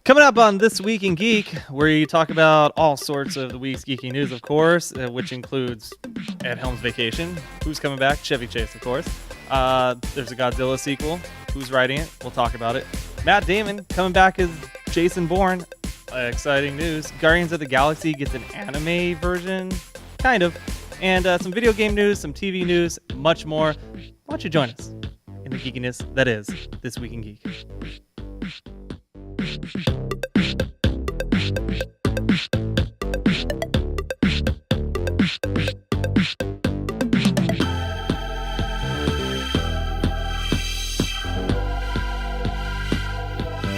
Coming up on This Week in Geek, we talk about all sorts of the week's geeky news, of course, which includes Ed Helms' vacation, who's coming back, Chevy Chase, of course. There's a Godzilla sequel, who's writing it, we'll talk about it. Matt Damon coming back as Jason Bourne, exciting news. Guardians of the Galaxy gets an anime version, kind of. And some video game news, some TV news, much more. Why don't you join us in the geekiness that is This Week in Geek.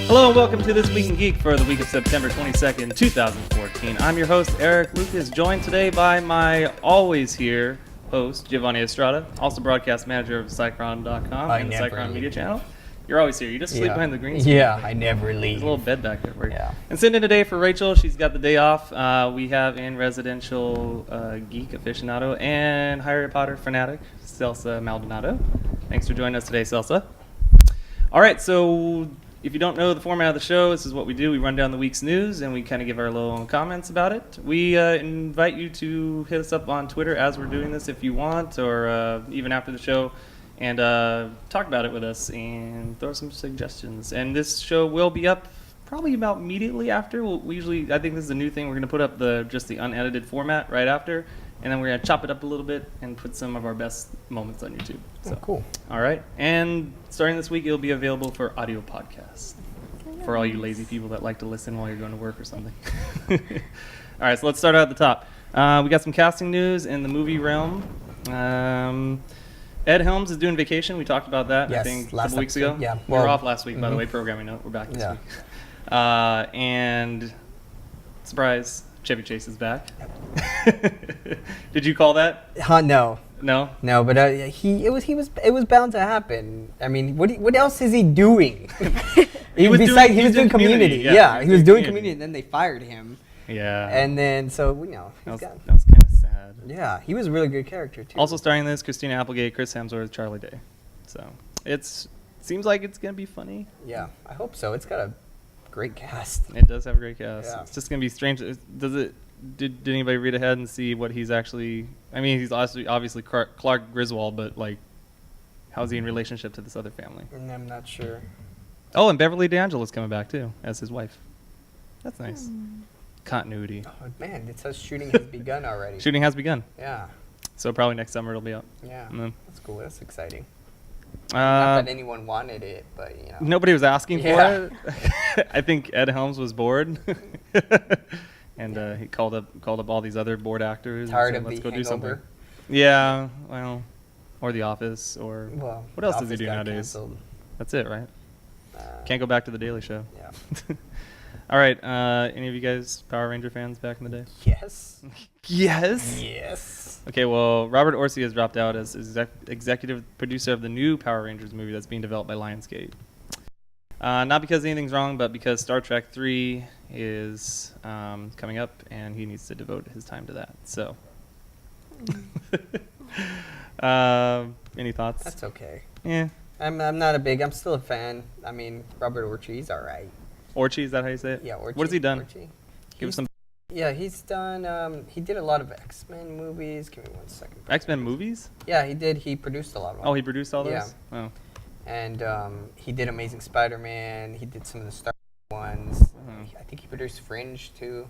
Hello and welcome to This Week in Geek for the week of September 22nd, 2014. I'm your host, Erik Lucas, joined today by my always here host, Jhovani Estrada, also broadcast manager of Cycron.com and the Cycron Media Channel. You're always here. You just sleep behind the green screen. Yeah, I never leave. There's a little bed back there for you. Yeah. And sitting in today for Rachel, she's got the day off. We have in residential geek aficionado and Harry Potter fanatic, Celsa Maldonado. Thanks for joining us today, Celsa. All right, so if you don't know the format of the show, this is what we do. We run down the week's news and we kind of give our little comments about it. We invite you to hit us up on Twitter as we're doing this if you want, or even after the show, and talk about it with us and throw some suggestions. And this show will be up probably about immediately after. We usually, I think this is a new thing. We're going to put up just the unedited format right after, and then we're going to chop it up a little bit and put some of our best moments on YouTube. So, cool. All right. And starting this week, it'll be available for audio podcasts for all you lazy people that like to listen while you're going to work or something. All right. So let's start out at the top. We got some casting news in the movie realm. Ed Helms is doing vacation. We talked about that, I think, a couple weeks ago. Yeah. We were off last week, by the way, programming note. We're back this week. And surprise, Chevy Chase is back. Did you call that? No. No? No, but it was bound to happen. I mean, what else is he doing? he was doing Community. Yeah, he was doing Community, and then they fired him. Yeah. And then so he's gone. That was kind of sad. Yeah, he was a really good character too. Also starring this, Christina Applegate, Chris Hemsworth, Charlie Day. So seems like it's gonna be funny. Yeah, I hope so. It's got a great cast. It does have a great cast. Yeah. It's just gonna be strange. Did anybody read ahead and see what he's actually? I mean, he's obviously Clark Griswold, but like, how's he in relationship to this other family? I'm not sure. Oh, and Beverly D'Angelo's coming back too as his wife. That's nice. Continuity. Oh man, it says shooting has begun already. Shooting has begun. Yeah. So probably next summer it'll be up. Yeah. That's cool. That's exciting. Not that anyone wanted it, but nobody was asking for it. I think Ed Helms was bored, and he called up all these other bored actors. Tired and said, of let's the go do something. Hangover? Yeah, well, or The Office, or what else does he do nowadays? Canceled. That's it, right? Can't go back to the Daily Show. Yeah. All right, any of you guys Power Ranger fans back in the day? Yes. Yes. Yes. Okay, well, Robert Orci has dropped out as executive producer of the new Power Rangers movie that's being developed by Lionsgate. Not because anything's wrong, but because Star Trek 3 is coming up, and he needs to devote his time to that. So, any thoughts? That's okay. Yeah. I'm still a fan. I mean, Robert Orci's all right. Orci, is that how you say it? Yeah, Orci. What has he done? Orci. Give us some. Yeah, he's done. He did a lot of X-Men movies. Give me 1 second. X-Men movies? Yeah, he did. He produced a lot of them. Oh, he produced all those? Yeah. Oh. And he did Amazing Spider-Man. He did some of the Star ones. I think he produced Fringe too.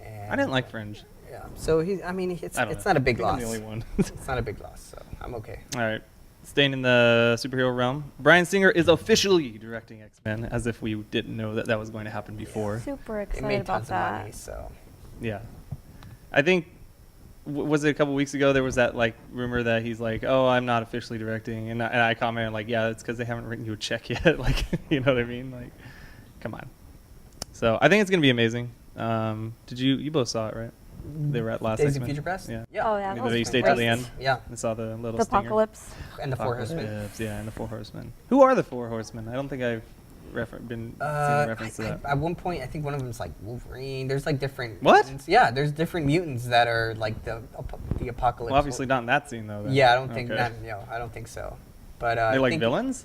And I didn't like Fringe. Yeah. So it's not a big loss. I'm the only one. It's not a big loss, so I'm okay. All right. Staying in the superhero realm, Bryan Singer is officially directing X-Men, as if we didn't know that was going to happen before. Super It excited made about tons that. of money, so. Yeah. I think, was it a couple weeks ago, there was that like rumor that he's like, oh, I'm not officially directing. And I commented like, yeah, it's because they haven't written you a check yet. Like, you know what I mean? Like, come on. So I think it's going to be amazing. You both saw it, right? They were at last Days of X-Men. Future Past? Yeah. Oh, yeah. Did you stay till the end? Yeah. I saw the little The stinger. Apocalypse. And the Four Horsemen. Yeah, and the Four Horsemen. Who are the Four Horsemen? I don't think I've seen a reference to that. At one point, I think one of them is like Wolverine. There's like different. What? Mutants. Yeah, there's different mutants that are like the apocalypse. Well, obviously not in that scene though. Then. Yeah, I don't think Okay. that. No, I don't think so. But They're like villains.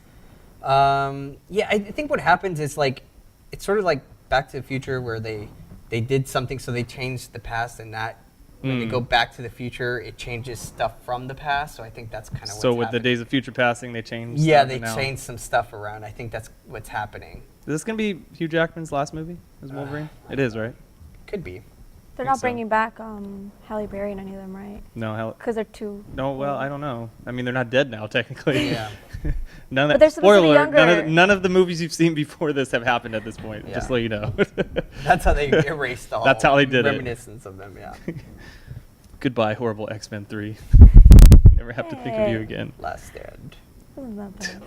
Yeah, I think what happens is like it's sort of like Back to the Future where they did something, so they changed the past, and that when they go back to the future, it changes stuff from the past. So I think that's kind of what's So with happening. the Days of Future passing, they changed. Yeah, they changed some stuff around. I think that's what's happening. Is this gonna be Hugh Jackman's last movie as Wolverine? It is, right? Could be. They're not bringing back Halle Berry in any of them, right? No, because they're too. No, well, I don't know. I mean, they're not dead now, technically. Yeah. None of But they're that, supposed to be spoiler, younger. none of the movies you've seen before this have happened at this point. Yeah. Just so you know. That's how they erased all. That's how they did it. Reminiscence of them. Yeah. Goodbye, horrible X-Men 3. Never have to think of you again. Last Stand. Wasn't that bad.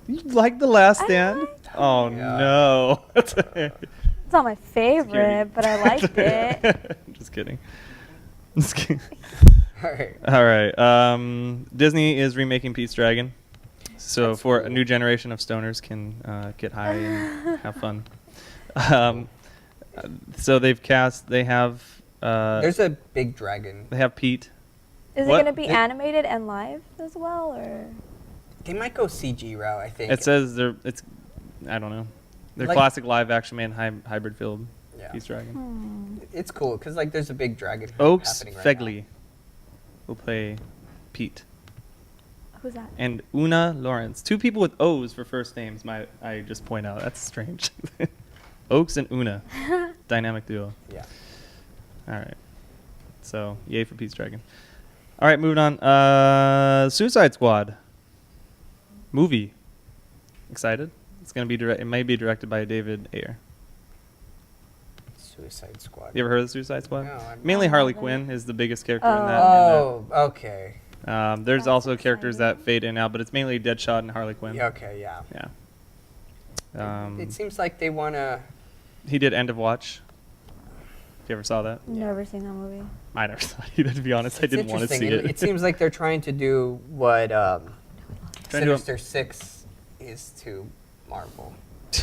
You like The Last I Stand? liked Oh Yeah. no. It's not my favorite, but I liked it. Just kidding. Just kidding. All right. All right. Disney is remaking Pete's Dragon, so That's for cool. a new generation of stoners can get high and have fun. So they've cast. They have. There's a big dragon. They have Pete. Is What? it going to be animated and live as well, or? They might go CG route. I think. It says they're. It's. I don't know. They're Like- classic live action man hybrid filled Yeah. Pete's Dragon. It's cool because like there's a big dragon. Oaks happening right Fegley will play Pete. Who's that? And Una Lawrence. Two people with O's for first names, I just point out. That's strange. Oaks and Una. Dynamic duo. now. Yeah. All right. So, yay for Pete's Dragon. All right, moving on. Suicide Squad. Movie. Excited? It's going to be it may be directed by David Ayer. Suicide Squad. You ever heard of Suicide Squad? No, I've Mainly not. Harley No. Quinn is the biggest character in that. Oh, okay. There's That's also characters exciting. that fade in and out, but it's mainly Deadshot and Harley Quinn. Yeah, okay, yeah. Yeah. It seems like they want to. He did End of Watch. If you ever saw that? Never seen that movie. I never saw it either, to be honest. I didn't want to see it. It seems like they're trying to do what Trying to do- Sinister Six is to Marvel.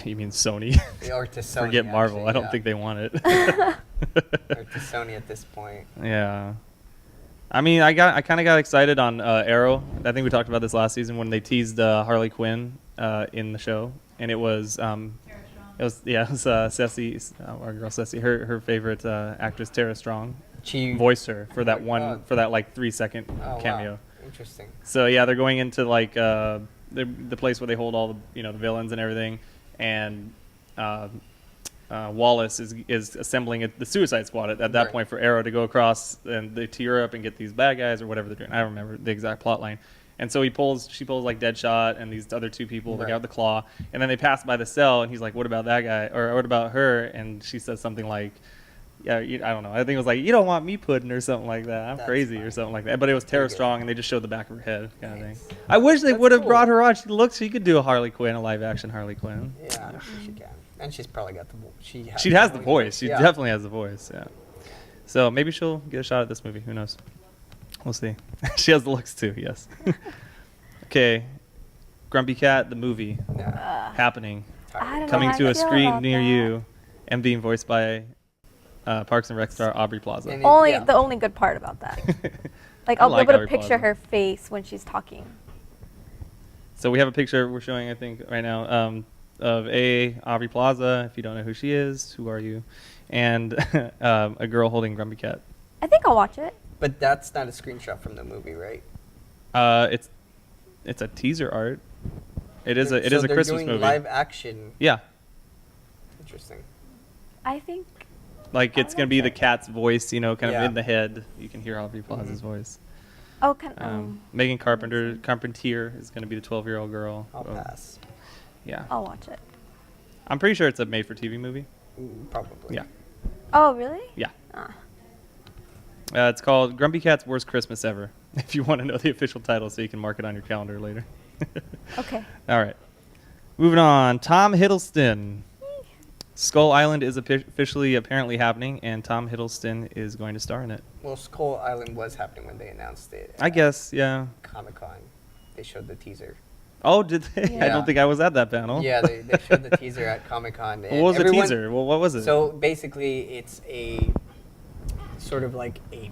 You mean Sony? Or to Sony. Forget Marvel. actually, I don't yeah. think they want it. Or to Sony at this point. Yeah. I mean, I kind of got excited on Arrow. I think we talked about this last season when they teased Harley Quinn in the show, and it was Ceci, our girl Ceci, her favorite actress Tara Strong She voiced her for that my one God. for that like 3-second Oh, cameo. wow. Interesting. So yeah, they're going into like the place where they hold all the the villains and everything, and Wallace is assembling the Suicide Squad at that Right. point for Arrow to go across to Europe and get these bad guys or whatever they're doing. I don't remember the exact plot line. And so she pulls like Deadshot and these other two people, the guy Right. with the claw, and then they pass by the cell and he's like, "What about that guy?" Or "What about her?" And she says something like, "Yeah, I don't know. I think it was like, you don't want me pudding or something like that. I'm That's crazy or funny. something like that." But it was Tara Pretty good. Strong, and they just showed the back of her head, kind of Nice. thing. I wish they That's would have cool. brought her on. She could do a Harley Quinn, a live action Harley Quinn. Yeah, I'm sure she can. And she's probably got the voice. She has the voice. She Yeah. definitely has the voice. Yeah. So maybe she'll get a shot at this movie. Who knows? We'll see. She has the looks too. Yes. Okay. Grumpy Cat, the movie, Yeah. happening, I don't know coming how to I a feel screen about near that. you, and being voiced by Parks and Rec star Aubrey Plaza. And Only yeah. the only good part about that. Like I I'll like be able Aubrey to picture Plaza. her face when she's talking. So we have a picture we're showing, I think, right now of Aubrey Plaza. If you don't know who she is, who are you? And a girl holding Grumpy Cat. I think I'll watch it. But that's not a screenshot from the movie, right? It's a teaser art. It is So a they're Christmas doing movie. live action. Yeah, Interesting. I think like it's I'll gonna watch be the it. cat's voice, kind of Yeah. in the head. You can hear Aubrey Plaza's voice. Megan Carpentier is gonna be the 12-year-old girl. I'll Oh, pass. Yeah, I'll watch it. I'm pretty sure it's a made-for-TV movie. Probably. Yeah, Oh really? yeah. Ah. It's called Grumpy Cat's Worst Christmas Ever. If you want to know the official title, so you can mark it on your calendar later. Okay. All right. Moving on. Tom Hiddleston. Skull Island is officially apparently happening, and Tom Hiddleston is going to star in it. Well, Skull Island was happening when they announced it. I guess, yeah. Comic-Con. They showed the teaser. Oh, did they? I Yeah. don't think I was at that panel. Yeah, they showed the teaser at Comic-Con. What was the teaser? Well, what was it? So basically, it's a sort of like a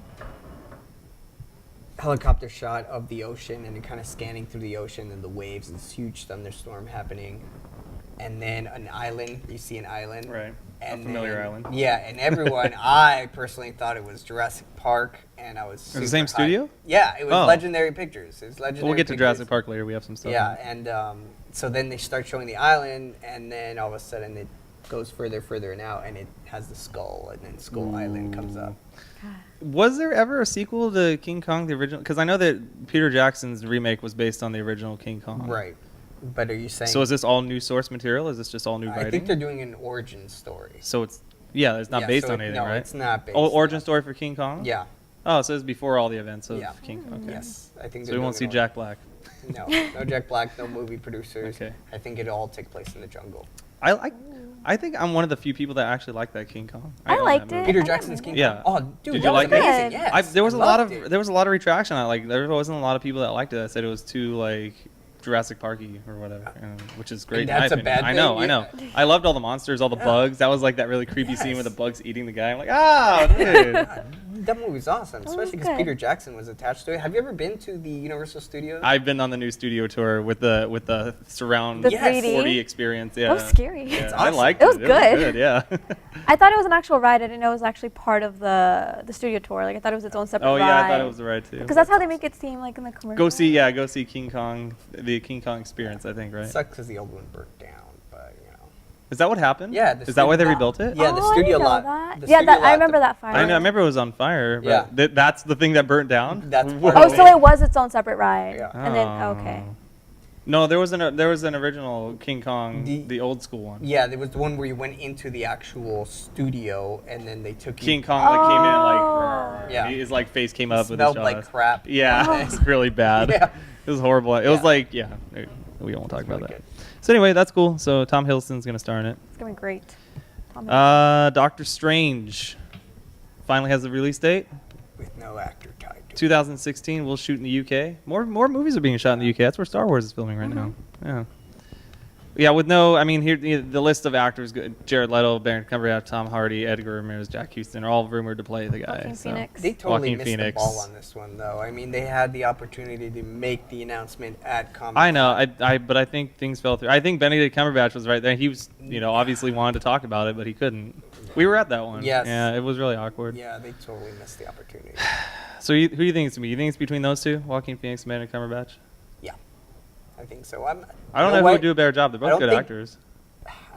helicopter shot of the ocean, and it kind of scanning through the ocean and the waves, and this huge thunderstorm happening. and then an island. You see an island. Right. And a familiar island. Yeah, and everyone, I personally thought it was Jurassic Park, and I was super It was the same hyped. studio? Yeah, it was Oh. Legendary Pictures. It was Legendary We'll get to Pictures. Jurassic Park later. We have some stuff. Yeah, and so then they start showing the island, and then all of a sudden it goes further and out, and it has the skull, and then Skull Island comes up. Was there ever a sequel to King Kong, the original? Because I know that Peter Jackson's remake was based on the original King Kong. Right. But are you saying... So is this all new source material? Is this just all new writing? I think they're doing an origin story. So it's not based so on anything, no, right? it's not based. Oh, origin story for King Kong? Yeah. Oh, so it's before all the events of Yeah. King Kong. Okay. Yes, I think. So we won't see Jack Black. No Jack Black, no movie producers. Okay. I think it'll all take place in the jungle. I think I'm one of the few people that actually like that King Kong. I own liked that movie. it. Peter I Jackson's didn't King Yeah. Kong. Oh, dude, Did that you like was it? amazing. Yes. There was a lot of loved it. there was a lot of retraction on it. Like there wasn't a lot of people that liked it. That said it was too like Jurassic Parky or whatever, which is great. And in my that's a opinion. bad I know, thing? I know. I loved all the monsters, all the bugs. That was like that really creepy scene with the Yes. bugs eating the guy. I'm like, dude. God, that movie's awesome, was especially because good. Peter Jackson was attached to it. Have you ever been to the Universal Studios? I've been on the new studio tour with the surround The Yes. 3D. 4D experience. Yeah, That was scary. Yeah, It's I awesome. liked It was it. good. Yeah. I thought it was an actual ride. I didn't know it was actually part of the studio tour. Like I thought it was its own separate ride. Oh yeah, I thought it was the ride too. Because that's how they make it seem like in the commercial. Go see King Kong, the King Kong experience. I think, right? It sucks because the old one burnt down, but you know. Is that what happened? Yeah. Is that why they rebuilt it? Yeah, the Oh, I studio didn't know lot. that. the Yeah, studio I lot, remember the- that fire. I know. I remember it was on fire. But Yeah. that's the thing that burnt down. That's Whoa. part Oh, of so it was its own separate ride. Yeah. And then okay. No, there was an original King Kong, The- the old school one. Yeah, there was the one where you went into the actual studio, and then they took King you. Kong like came in and Oh. like Yeah. his like face came up with his Smelled jaws. like crap. Yeah, Oh. it's really bad. Yeah. It was horrible. It was Yeah. like we won't talk about really that. good. So anyway, that's cool. So Tom Hiddleston's gonna star in it. It's gonna be great. Tom Doctor Strange finally has the release date. With no actor tied to it. 2016. We'll shoot in the UK. More movies are being shot in the UK. That's where Star Wars is filming right now. Yeah. Yeah, with no, I mean, here the list of actors: Jared Leto, Benedict Cumberbatch, Tom Hardy, Edgar Ramirez, Jack Houston are all rumored to play the guy. Joaquin so. Phoenix. They totally Joaquin missed Phoenix. the ball on this one, though. I mean, they had the opportunity to make the announcement at Comic. I know, but I think things fell through. I think Benedict Cumberbatch was right there. He was, obviously wanted to talk about it, but he couldn't. We were at that one. Yes. Yeah, it was really awkward. Yeah, they totally missed the opportunity. So who do you think it's going to be? You think it's between those two, Joaquin Phoenix and Benedict Cumberbatch? Yeah, I think so. I don't know who would do a better job. They're I both don't good think- actors.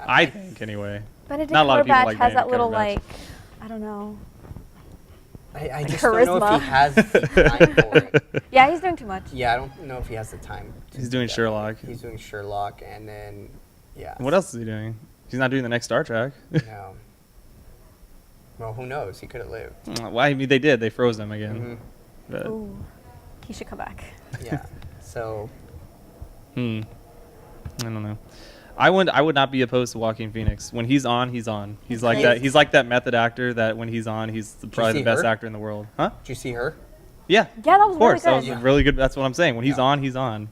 I think, anyway. Benedict Not a lot of people Cumberbatch like has that Benedict little Cumberbatch. I don't know. I just don't know if Charisma. he has the time for it. Yeah, he's doing too much. Yeah, I don't know if he has the time. to He's do doing that. Sherlock. He's doing Sherlock, and then yeah. What else is he doing? He's not doing the next Star Trek. No. Well, who knows? He could have lived. Well, I mean, they did. They froze him again. Mhm. But, Ooh, he should come back. Yeah. So I don't know. I would not be opposed to Joaquin Phoenix. When he's on, he's on. He's like Nice. that. He's like that method actor that when he's on, he's probably see the best her? actor in the world. Huh? did you see her? Yeah. Yeah, that was Of course, really that good. was really good. That's what I'm saying. When he's Yeah. on, he's on.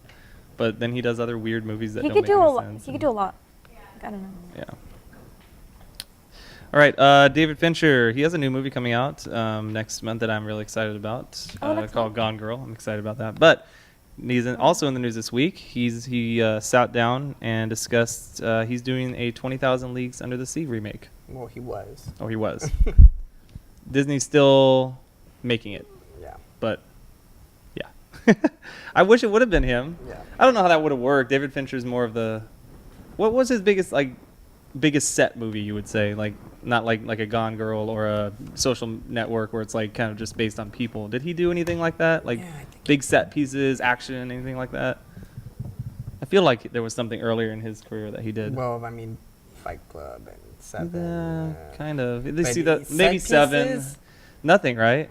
But then he does other weird movies that He don't could make do a any lot. sense. He could do a lot. Like, I don't know. Yeah. All right, David Fincher. He has a new movie coming out next month that I'm really excited about. Next Called month? Gone Girl. I'm excited about that. But also in the news this week. He sat down and discussed. He's doing a 20,000 Leagues Under the Sea remake. Well, he was. Oh, he was. Disney's still making it, Yeah. but yeah. I wish it would have been him. Yeah. I don't know how that would have worked. David Fincher's more of the. What was his biggest set movie? You would say not like a Gone Girl or a Social Network where it's like kind of just based on people. Did he do anything like that? Like Yeah, I think big set pieces, action, anything like that? I feel like there was something earlier in his career that he did. Well, I mean, Fight Club and Seven. Kind of. At least But see the set maybe Seven. pieces? Nothing, right?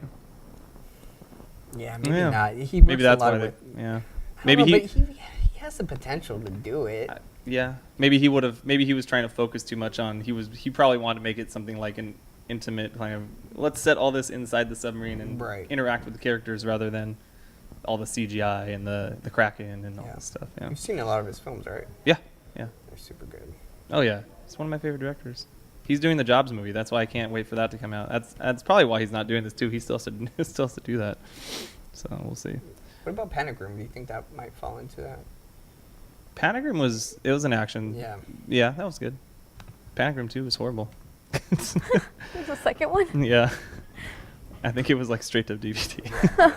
Yeah, maybe Yeah. not. He works Maybe that's a lot why. with. Yeah. I Maybe don't know, he. But he has the potential to do it. Yeah. Maybe he would have. Maybe he was trying to focus too much on. He probably wanted to make it something like an intimate kind of. Let's set all this inside the submarine and Right. interact with the characters rather than all the CGI and the Kraken and all Yeah. this stuff. Yeah. You've seen a lot of his films, right? Yeah. Yeah. They're super good. Oh yeah. He's one of my favorite directors. He's doing the Jobs movie. That's why I can't wait for that to come out. That's probably why he's not doing this too. He still has to do that. So we'll see. What about Panic Room? Do you think that might fall into that? Panic Room was an action. Yeah. Yeah, that was good. Panic Room 2 was horrible. There's a second one. Yeah. I think it was like straight to DVD.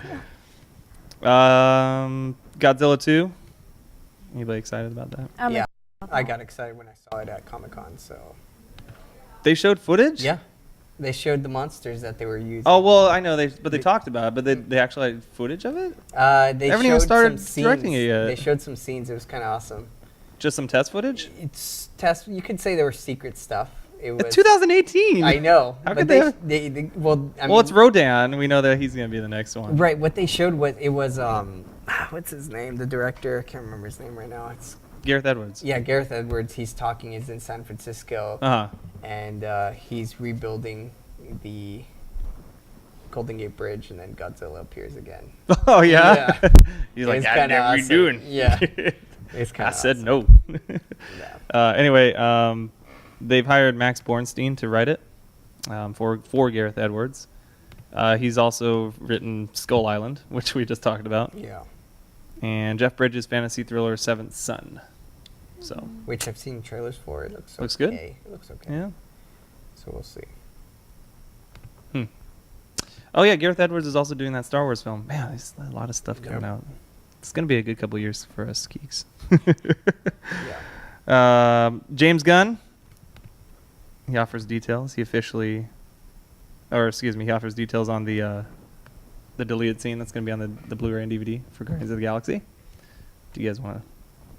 Godzilla 2. Anybody excited about that? Yeah. I got excited when I saw it at Comic-Con, so. They showed footage? Yeah. They showed the monsters that they were using. Oh, well, I know, but they talked about it, but they actually had footage of it? They haven't even showed started some directing scenes. it yet. They showed some scenes. It was kind of awesome. Just some test footage? It's test. You could say there was secret stuff. It was It's 2018. I know. How but could they well, I well, mean, it's Rodan. We know that he's going to be the next one. right. What they showed was what's his name? The director. I can't remember his name right now. It's Gareth Edwards. yeah, Gareth Edwards. He's talking. He's in San Francisco, and he's rebuilding the Golden Gate Bridge, and then Godzilla appears again. Oh, yeah? Yeah. He's like, It's I kinda never awesome. doing. Yeah. It's kind I of said no. Yeah. Anyway, they've hired Max Bornstein to write it for Gareth Edwards. He's also written Skull Island, which we just talked about, Yeah. and Jeff Bridges' fantasy thriller Seventh Son. So, Which I've seen trailers for. It looks Looks okay. good? It looks okay. yeah. So we'll see. Oh, yeah, Gareth Edwards is also doing that Star Wars film. Man, there's a lot of stuff coming Yep. out. It's going to be a good couple years for us geeks. Yeah. James Gunn, he offers details. He offers details on the deleted scene that's going to be on the Blu-ray and DVD for Guardians of the Galaxy. Do you guys want to?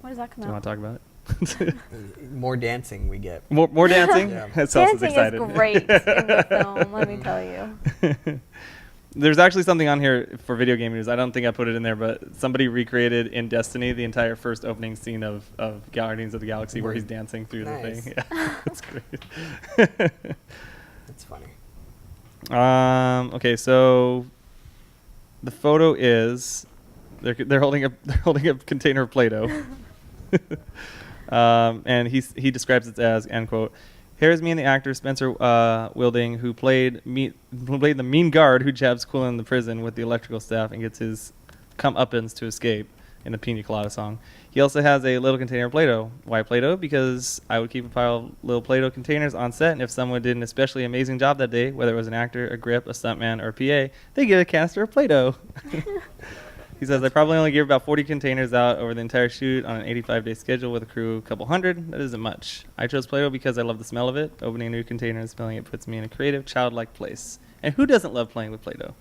When does that come Do you out? want to talk about it? More dancing we get. More dancing. Yeah. That's also Dancing excited. is great in the film, let me tell you. There's actually something on here for video game news. I don't think I put it in there, but somebody recreated in Destiny the entire first opening scene of Guardians of the Galaxy where he's dancing through the Nice. thing. Yeah, that's great. That's funny. Okay, so the photo is they're holding a container of Play-Doh, and he describes it as, end quote, "Here's me and the actor Spencer Wilding, who played the mean guard who jabs Quill in the prison with the electrical staff and gets his comeuppance to escape in the Pina Colada song. He also has a little container of Play-Doh. Why Play-Doh? Because I would keep a pile of little Play-Doh containers on set, and if someone did an especially amazing job that day, whether it was an actor, a grip, a stuntman, or a PA, they get a canister of Play-Doh." He says, "I probably only gave about 40 containers out over the entire shoot on an 85-day schedule with a crew of a couple hundred. That isn't much. I chose Play-Doh because I love the smell of it. Opening a new container and smelling it puts me in a creative, childlike place. And who doesn't love playing with Play-Doh?"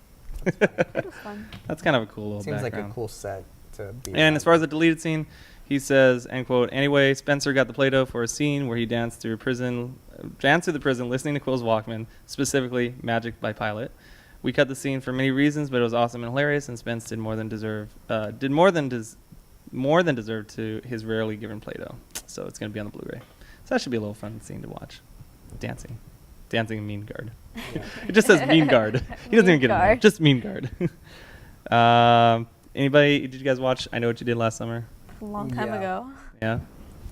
It was fun. That's kind of a cool little Seems background. like a cool set to be. And as far as the deleted scene, he says, end quote, "Anyway, Spencer got the Play-Doh for a scene where he danced through the prison listening to Quill's Walkman, specifically Magic by Pilot. We cut the scene for many reasons, but it was awesome and hilarious, and Spence did more than deserve to his rarely given Play-Doh." So it's going to be on the Blu-ray. So that should be a little fun scene to watch. Dancing in Mean Guard. It just says Mean Guard. He doesn't even get it. Guard. Just Mean Guard. Anybody? Did you guys watch I Know What You Did Last Summer? A long time Yeah. ago. Yeah.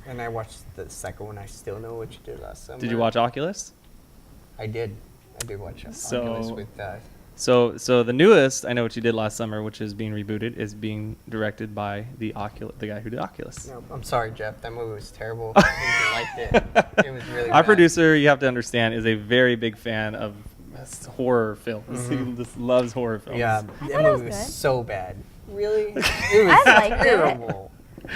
And I watched the second one. I still know what you did last summer. Did you watch Oculus? I did. I did watch So- Oculus with. So the newest I Know What You Did Last Summer, which is being rebooted, is being directed by the guy who did Oculus. No, I'm sorry, Jeff. That movie was terrible. I didn't like it. It was really Our bad. producer, you have to understand, is a very big fan of horror films. He just loves horror films. Yeah, I that thought it was movie was good. so bad. Really? It was I liked it. terrible. Oh,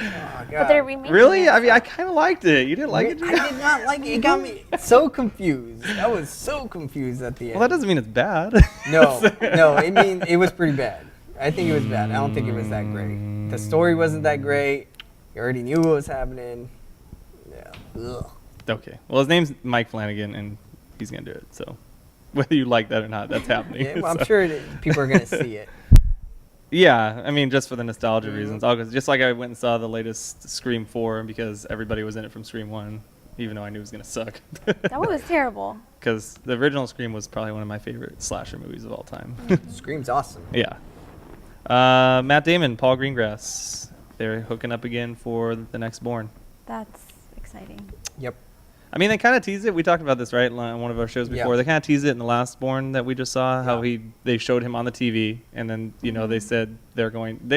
But they're God. remaking Really? it. I mean, I kind of liked it. You didn't like it? I did not like it. It got me so confused. I was so confused at the end. Well, that doesn't mean it's bad. No, I mean, it was pretty bad. I think it was bad. I don't think it was that great. The story wasn't that great. You already knew what was happening. Yeah. Ugh. Okay. Well, his name's Mike Flanagan, and he's going to do it. So whether you like that or not, that's happening. Yeah, well, I'm So- sure that people are going to see it. Yeah, I mean, just for the nostalgia Mhm. reasons. Just like I went and saw the latest Scream 4 because everybody was in it from Scream 1, even though I knew it was going to suck. That one was terrible. Because the original Scream was probably one of my favorite slasher movies of all time. Scream's awesome. Yeah. Matt Damon, Paul Greengrass. They're hooking up again for the next Bourne. That's exciting. Yep. I mean, they kind of teased it. We talked about this, right, on one of our shows before. They kind of teased it in the last Born that we just saw, how they showed him on the TV, and then, they said they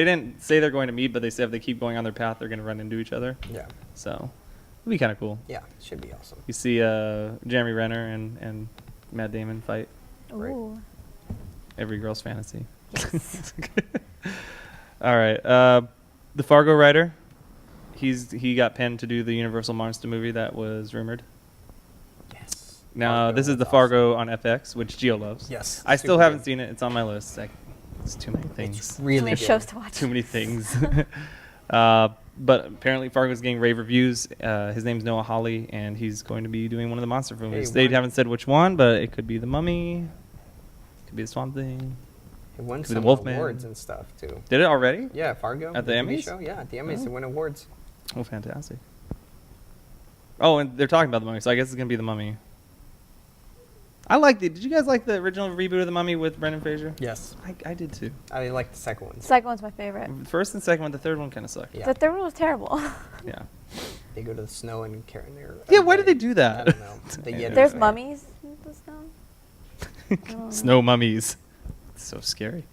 didn't say they're going to meet, but they said if they keep going on their path, they're going to run into each other. Yeah. So, it'll be kind of cool. Yeah, it should be awesome. You see Jeremy Renner and Matt Damon fight. Ooh. Every girl's fantasy. Yes. All right. The Fargo writer, he got penned to do the Universal Monster movie that was rumored. Yes. Now, Fargo this is the awesome. Fargo on FX, which Gio loves. Yes. I still haven't seen it. It's on my list. It's too many things. It's really Too many good. shows to watch. Too many things. But apparently Fargo's getting rave reviews. His name's Noah Hawley, and he's going to be doing one of the monster movies. They haven't said which one, but it could be The Mummy. It could be The Swamp Thing. It won Could be some The Wolfman. awards and stuff, too. Did it already? Yeah, Fargo. At the TV Emmys? Show. Yeah, at the Emmys. Oh. They win awards. Oh, fantastic. Oh, and they're talking about The Mummy, so I guess it's going to be The Mummy. Did you guys like the original reboot of The Mummy with Brendan Fraser? Yes. I did too. I like the second one. The second one's my favorite. First and second one, the third one kind of sucked. Yeah. The third one was terrible. Yeah. They go to the snow and Karen there. Yeah, why did they do that? I don't know. The Yeti There's thing. mummies in the snow. Snow mummies. It's so scary.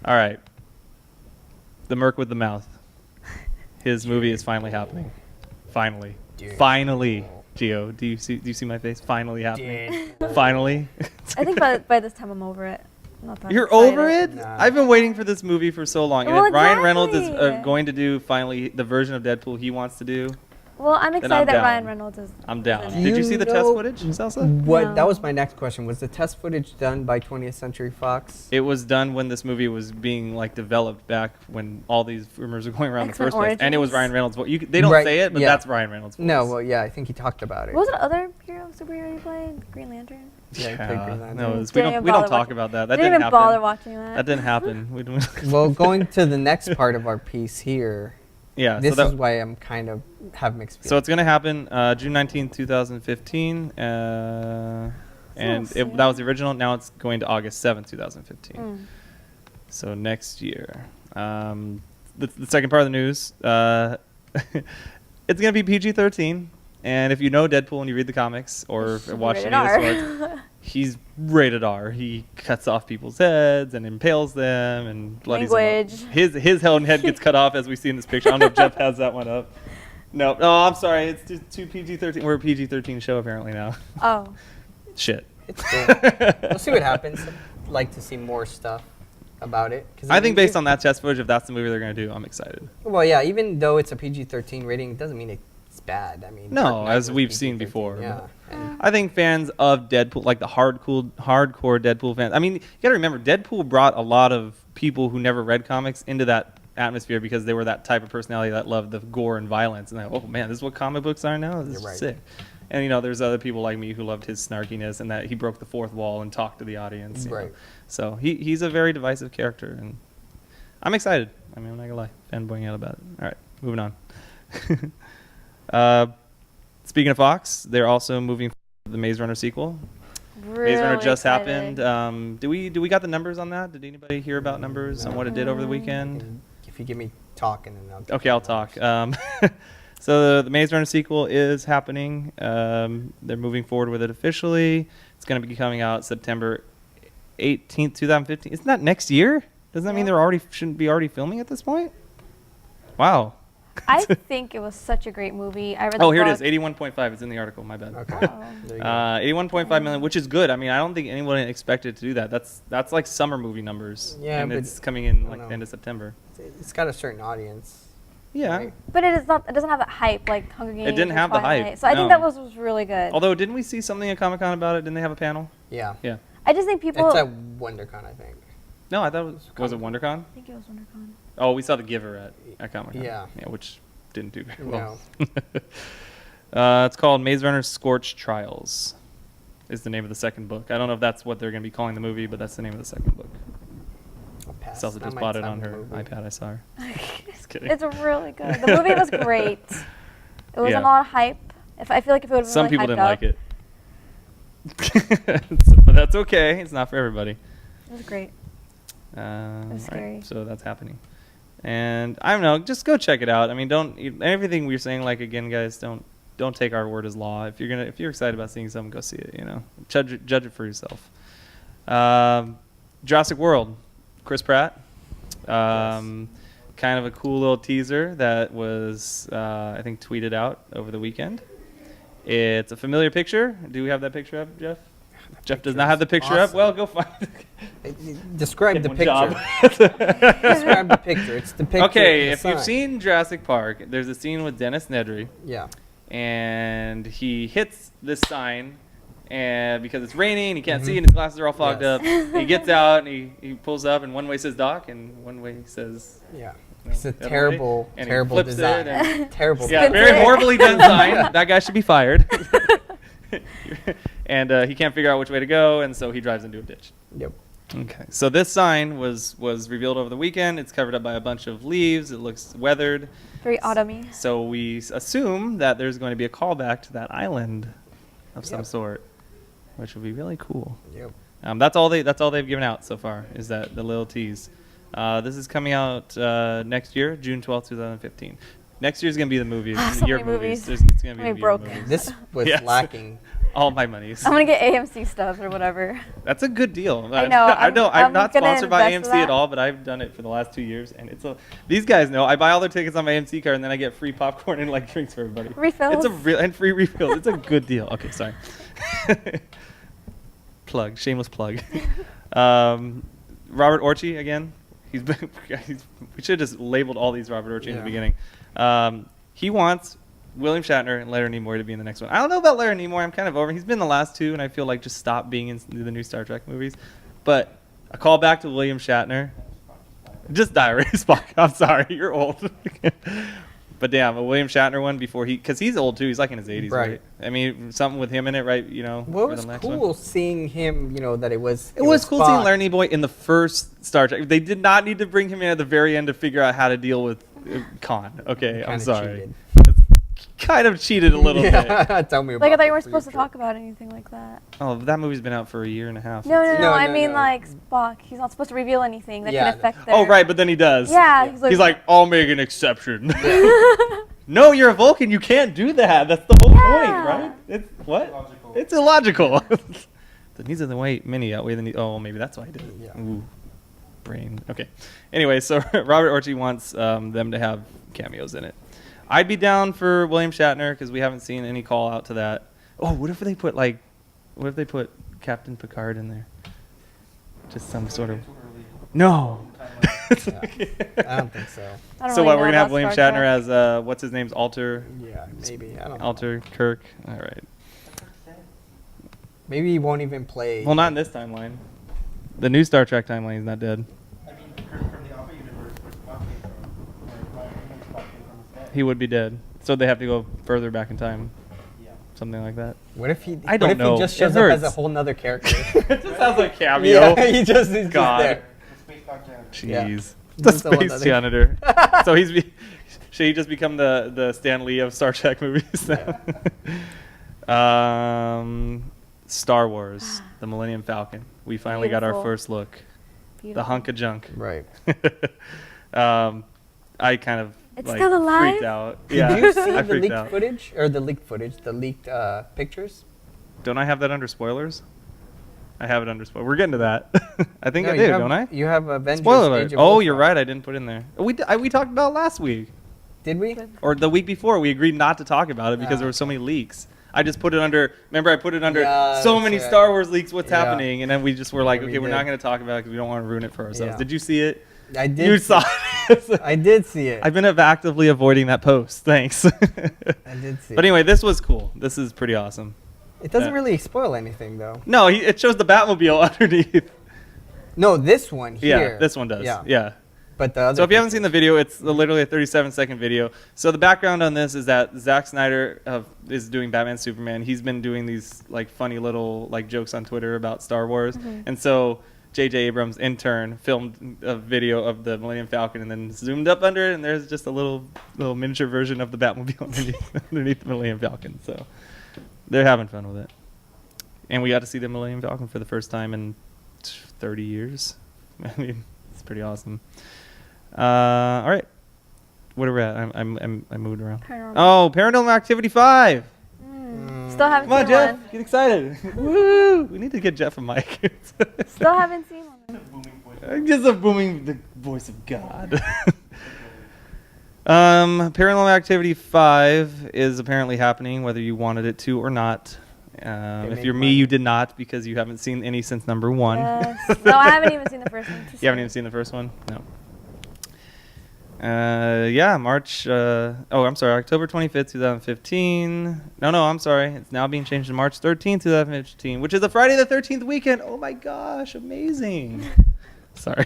All right. The Merc with the Mouth. His movie is finally happening. Finally. Dude. Finally. Gio, do you see my face? Finally happening. Finally. I think by this time I'm over it. I'm not that You're excited. over it? Nah. I've been waiting for this movie for so long. And Well, if Ryan Reynolds is exactly. going to do finally the version of Deadpool he wants to do, Well, I'm I'm excited that down. Ryan Reynolds is. I'm down. in it. Did you see the test know footage, Celsa? What? No. That was my next question. Was the test footage done by 20th Century Fox? It was done when this movie was being developed back when all these rumors were going around in the X-Men first place, and it was Origins. Ryan Reynolds' voice. They don't Right, say it, but yeah. that's Ryan Reynolds' voice. No, well, yeah, I think he talked about it. What was the other superhero you played? Green Lantern? Yeah, he played Green Lantern. no, we Didn't don't even we don't bother talk watching- about that. That Didn't didn't even happen. bother watching that. That didn't happen. We don't- Well, going to the next part of our piece here, yeah. this so is why I'm kind of have mixed feelings. So it's going to happen June 19th, 2015. And soon. that was the original. Now it's going to August 7th, 2015. Mm. So next year. The second part of the news, it's going to be PG-13. And if you know Deadpool and you read the comics or watch Rated any of the R. sports, he's rated R. He cuts off people's heads and impales them and bloodies them Language. up. His head gets cut off as we see in this picture. I don't know if Jeff has that one up. No, I'm sorry. It's just too PG-13. We're a PG-13 show apparently now. Oh. Shit. It's cool. We'll see what happens. I'd like to see more stuff about it. 'Cause I think based on that test footage, if that's the movie they're going to do, I'm excited. Well, yeah, even though it's a PG-13 rating, it doesn't mean it's bad. I mean, No, Dark Knight as was we've seen PG-13, before. Yeah. And I think fans of Deadpool, like the hardcore Deadpool fans. I mean, you got to remember, Deadpool brought a lot of people who never read comics into that atmosphere because they were that type of personality that loved the gore and violence. And oh man, this is what comic books are now. This is You're right. sick. And there's other people like me who loved his snarkiness and that he broke the fourth wall and talked to the audience. you know. Right. So he's a very divisive character, and I'm excited. I mean, I'm not gonna lie, fanboying out about it. All right, moving on. Speaking of Fox, they're also moving forward with the Maze Runner sequel. Really Maze Runner just excited. happened. Do we got the numbers on that? Did anybody hear about numbers on what it did over the weekend? and if you give me talking, and I'll Okay, I'll talk. So the Maze Runner sequel is happening. They're moving forward with it officially. It's going to be coming out September 18th, 2015. Isn't that next year? Doesn't that mean Yeah. shouldn't be already filming at this point? Wow. I think it was such a great movie. I read Oh, the here it book. is. 81.5. It's in the article. My bad. Okay. Oh. There you go. 81.5 million, which is good. I mean, I don't think anyone expected to do that. That's like summer movie numbers. Yeah, and but it's coming in I like don't the end know. of September. It's got a certain audience. Yeah. Right. But it is not. It doesn't have that hype like Hunger Games. didn't or have the hype, Twilight. So I think no. that was really good. Although, didn't we see something at Comic-Con about it? Didn't they have a panel? Yeah. Yeah. I just think people. It's at WonderCon, I think. No, I thought was it WonderCon? I think it was WonderCon. Oh, we saw The Giver at Comic-Con. Yeah. Yeah, which didn't do very well. No. It's called Maze Runner Scorched Trials is the name of the second book. I don't know if that's what they're going to be calling the movie, but that's the name of the second book. I'll pass. Celsa I just might bought it sign on the her movie. iPad. I saw her. Just kidding. It's really good. The movie was great. It was Yeah. a lot of hype. I feel like if it would have Some really people hyped didn't up, like it. But that's okay. It's not for everybody. It was great. Was scary. so that's happening. And I don't know. Just go check it out. I mean, don't everything we're saying. Like again, guys, don't don't take our word as law. If you're excited about seeing something, go see it. Judge it for yourself. Jurassic World, Chris Pratt. Kind of a cool little teaser that was, I think, tweeted out over the weekend. It's a familiar picture. Do we have that picture up, Jeff? Jeff does not have the picture up. Well, go find it. Describe the picture. Describe the picture. It's the picture. Okay, if you've seen Jurassic Park, there's a scene with Dennis Nedry. Yeah. And he hits this sign, and because it's raining, he can't see, and his glasses are all fogged up. He gets out, and he pulls up, and one way says Doc, and one way says... Yeah. It's a terrible design. Terrible. Yeah, very horribly done sign. That guy should be fired. And he can't figure out which way to go, and so he drives into a ditch. Yep. Okay. So this sign was revealed over the weekend. It's covered up by a bunch of leaves. It looks weathered. Very autumny. So we assume that there's going to be a callback to that island of some sort, which would be really cool. Yep. That's all they've given out so far, is that the little tease. This is coming out next year, June 12th, 2015. Next year's going to be the movie. So many movies. It's going to be broken. movies. This was lacking. All my monies. I'm going to get AMC stuff or whatever. That's a good deal. I know. I'm not sponsored by invest AMC at all, but I've done it for the last 2 years. And these guys know. I buy all their tickets on my AMC card, and then I get free popcorn and drinks for everybody. Refills. And free refills. It's a good deal. Okay, sorry. Shameless plug. Robert Orci again. We should have just labeled all these Robert Orci in the beginning. He wants William Shatner and Leonard Nimoy to be in the next one. I don't know about Leonard Nimoy. I'm kind of over. He's been in the last two, and I feel like just stop being in the new Star Trek movies. But a call back to William Shatner. Just die already, Spock. I'm sorry, you're old. But damn, a William Shatner one because he's old too. He's like in his 80s, right? I mean, something with him in it, right? Well, it was cool seeing him. That it was. It was cool seeing Leonard Nimoy in the first Star Trek. They did not need to bring him in at the very end to figure out how to deal with Khan. Okay, I'm sorry. Cheated. Kind of cheated a little bit. Tell me about I thought you weren't supposed to talk about anything like that. Oh, that movie's been out for a year and a half. No. I mean, Spock. He's not supposed to reveal anything that can affect their... Oh, right, but then he does. Yeah. He's like, I'll make an exception. No, you're a Vulcan. You can't do that. That's the whole point, right? It's what? Illogical. It's illogical. The needs of the many outweigh the need. Oh, maybe that's why he did it. Yeah. Ooh, brain. Okay. Anyway, so Robert Orci wants them to have cameos in it. I'd be down for William Shatner because we haven't seen any call out to that. Oh, what if they put Captain Picard in there? Just some sort of... No. I don't think so. So what, we're going to have William Shatner as, what's his name's Alter? Yeah, maybe. I don't know. Alter Kirk. All right. Maybe he won't even play. Well, not in this timeline. The new Star Trek timeline is not dead. I mean, from the Alpha universe, where Spock came from, where Spock came from his He would be dead. So they have to go further back in time. Yeah. Something like that. What if he? I don't know. What if he just shows up as a whole nother character? It just sounds like cameo. Yeah, he's just there. The space dock janitor. Jeez. Yeah. The space janitor. So should he just become the Stan Lee of Star Trek movies? Star Wars, the Millennium Falcon. We finally got our first look. Beautiful. The hunk of junk. Right. I kind of It's still alive? freaked out. Did you see I the freaked leaked out. footage or the leaked pictures? Don't I have that under spoilers? I have it under spoilers. We're getting to that. I think No, I you did, have- don't I? You have Avengers. Spoiler alert. Age of Oh, Ultron. you're right. I didn't put it in there. We talked about it last week. Did we? Or the week before. We agreed not to talk about it because there were so many leaks. I just put it under, remember I put it under so many right. Star Wars leaks, what's Yeah. happening? And then we just were like, Yeah, we okay, we're not did. going to talk about it because we don't want to ruin it for ourselves. Yeah. Did you see it? I did. You saw it. I did see it. I've been actively avoiding that post. Thanks. I did see But it. anyway, this was cool. This is pretty awesome. It doesn't really spoil anything, though. No, it shows the Batmobile underneath. No, this one here. Yeah, this one does. Yeah. Yeah. But the other. So if you haven't seen the video, it's literally a 37-second video. So the background on this is that Zack Snyder is doing Batman Superman. He's been doing these funny little jokes on Twitter about Star Wars. Mm-hmm. And so J.J. Abrams, in turn, filmed a video of the Millennium Falcon and then zoomed up under it, and there's just a little miniature version of the Batmobile underneath the Millennium Falcon. So they're having fun with it. And we got to see the Millennium Falcon for the first time in 30 years. I mean, it's pretty awesome. All right. What are we at? I moved around. Paranormal. Oh, Paranormal Activity 5. Still haven't Come on, seen Jeff. one. Get excited. Woo! We need to get Jeff a mic. Still haven't seen one. Just a booming the voice of God. Paranormal Activity 5 is apparently happening, whether you wanted it to or not. If you're me, you did not, because you haven't seen any since number 1. Yes. No, I haven't even seen the first one. You haven't even seen the first one? No. March. I'm sorry, October 25th, 2015. No, I'm sorry. It's now being changed to March 13th, 2015, which is a Friday the 13th weekend. Oh my gosh, amazing. Sorry.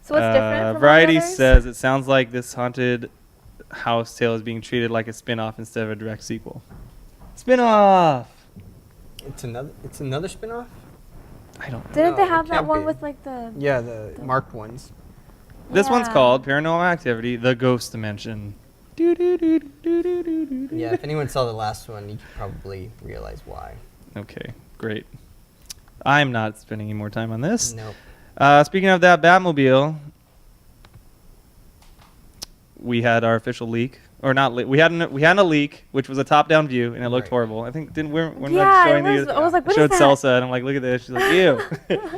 So what's different from Variety all the others? says it sounds like this haunted house tale is being treated like a spin-off instead of a direct sequel. Spin-off! It's another spin-off? I don't know. Didn't they No, have it that can't one be. with like the... Yeah, the marked ones. This one's Yeah. called Paranormal Activity, The Ghost Dimension. Yeah, if anyone saw the last one, you could probably realize why. Okay, great. I'm not spending any more time on this. Nope. Speaking of that Batmobile, we had our official leak, or not? We had a leak, which was a top-down view, and it looked Right. horrible. I think we're not Yeah, showing it was, the. I was like, what showed is that? Celsa, and I'm like, look at this. She's like, ew.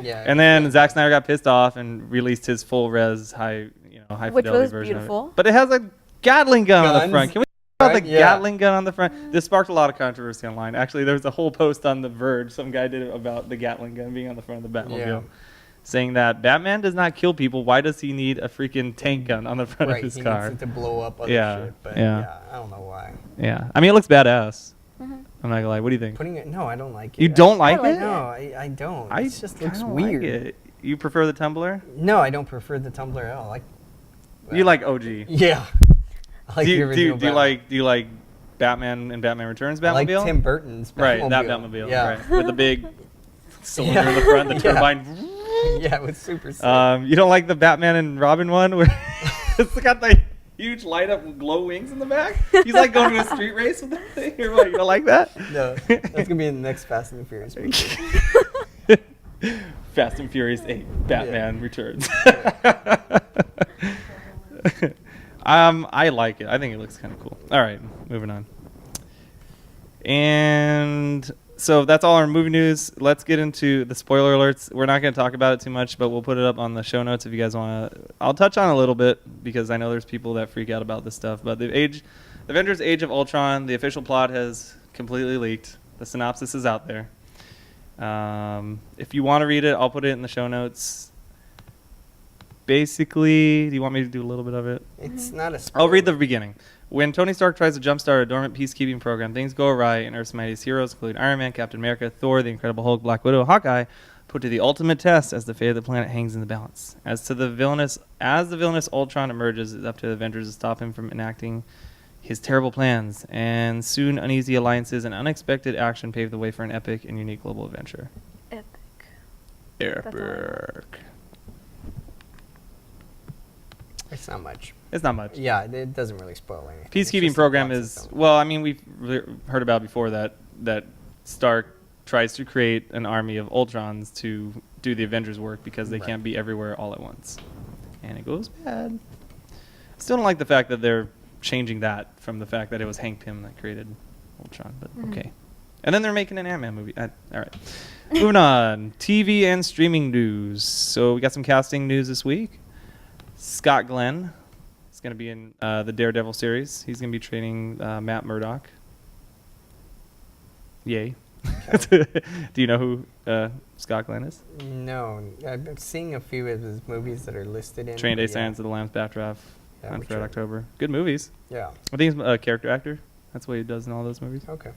Yeah. And then Zack Snyder got pissed off and released his full-res high Which fidelity was version of beautiful. it. But it has a Gatling gun on the Guns, front. Can we talk about right? the Yeah. Gatling gun on the front? This sparked a lot of controversy online. Actually, there was a whole post on The Verge. Some guy did it about the Gatling gun being on the front of the Batmobile. Yeah. Saying that Batman does not kill people. Why does he need a freaking tank gun on the front Right, of his he car? needs it to blow up other Yeah, shit, but yeah. yeah, I don't know why. Yeah, I mean it looks badass. Mhm. I'm not gonna lie. What do you think? Putting it, no, I don't like it. You don't like like it? No, I don't. I It just looks kinda weird. Like it. You prefer the Tumbler? No, I don't prefer the Tumbler at all. You like OG? Yeah. I like do the you, original Batman. do you like Batman and Batman Returns Batmobile? I like Tim Burton's Batmobile. Right, that Batmobile. Yeah. Right, with the big cylinder in the front, the Yeah. turbine. Yeah, it was super sick. You don't like the Batman and Robin one where it's got the huge light up glow wings in the back? He's like going to a street race with that thing. Or what? You don't like that? No, that's going to be in the next Fast and the Furious movie. Fast and Furious 8, Batman Returns. I like it. I think it looks kind of cool. All right, moving on. And so that's all our movie news. Let's get into the spoiler alerts. We're not going to talk about it too much, but we'll put it up on the show notes if you guys want to. I'll touch on it a little bit because I know there's people that freak out about this stuff. But the Avengers Age of Ultron, the official plot has completely leaked. The synopsis is out there. If you want to read it, I'll put it in the show notes. Basically, do you want me to do a little bit of it? It's not a spoiler. I'll read the beginning. When Tony Stark tries to jumpstart a dormant peacekeeping program, things go awry, and Earth's mightiest heroes, including Iron Man, Captain America, Thor, the Incredible Hulk, Black Widow, Hawkeye, put to the ultimate test as the fate of the planet hangs in the balance. As the villainous Ultron emerges, it's up to the Avengers to stop him from enacting his terrible plans, and soon uneasy alliances and unexpected action pave the way for an epic and unique global adventure. Epic. That's all I know. Epic. It's not much. It's not much. Yeah, it doesn't really spoil anything. It's Peacekeeping just the program plot is, system. well, I mean, we've heard about before that Stark tries to create an army of Ultrons to do the Avengers work because they Right. can't be everywhere all at once. And it goes bad. Still don't like the fact that they're changing that from the fact that it was Hank Pym that created Ultron, but okay. And then they're making an Ant-Man movie. All right. Moving on. TV and streaming news. So we got some casting news this week. Scott Glenn is going to be in the Daredevil series. He's going to be training Matt Murdock. Yay. Do you know who Scott Glenn is? No, I've been seeing a few of his movies that are listed in. Train Day, yeah. Silence of the Lambs, Backdraft, Yeah, on which Fred are- October. Good movies. Yeah. I think he's a character actor. That's what he does in all those movies. Okay.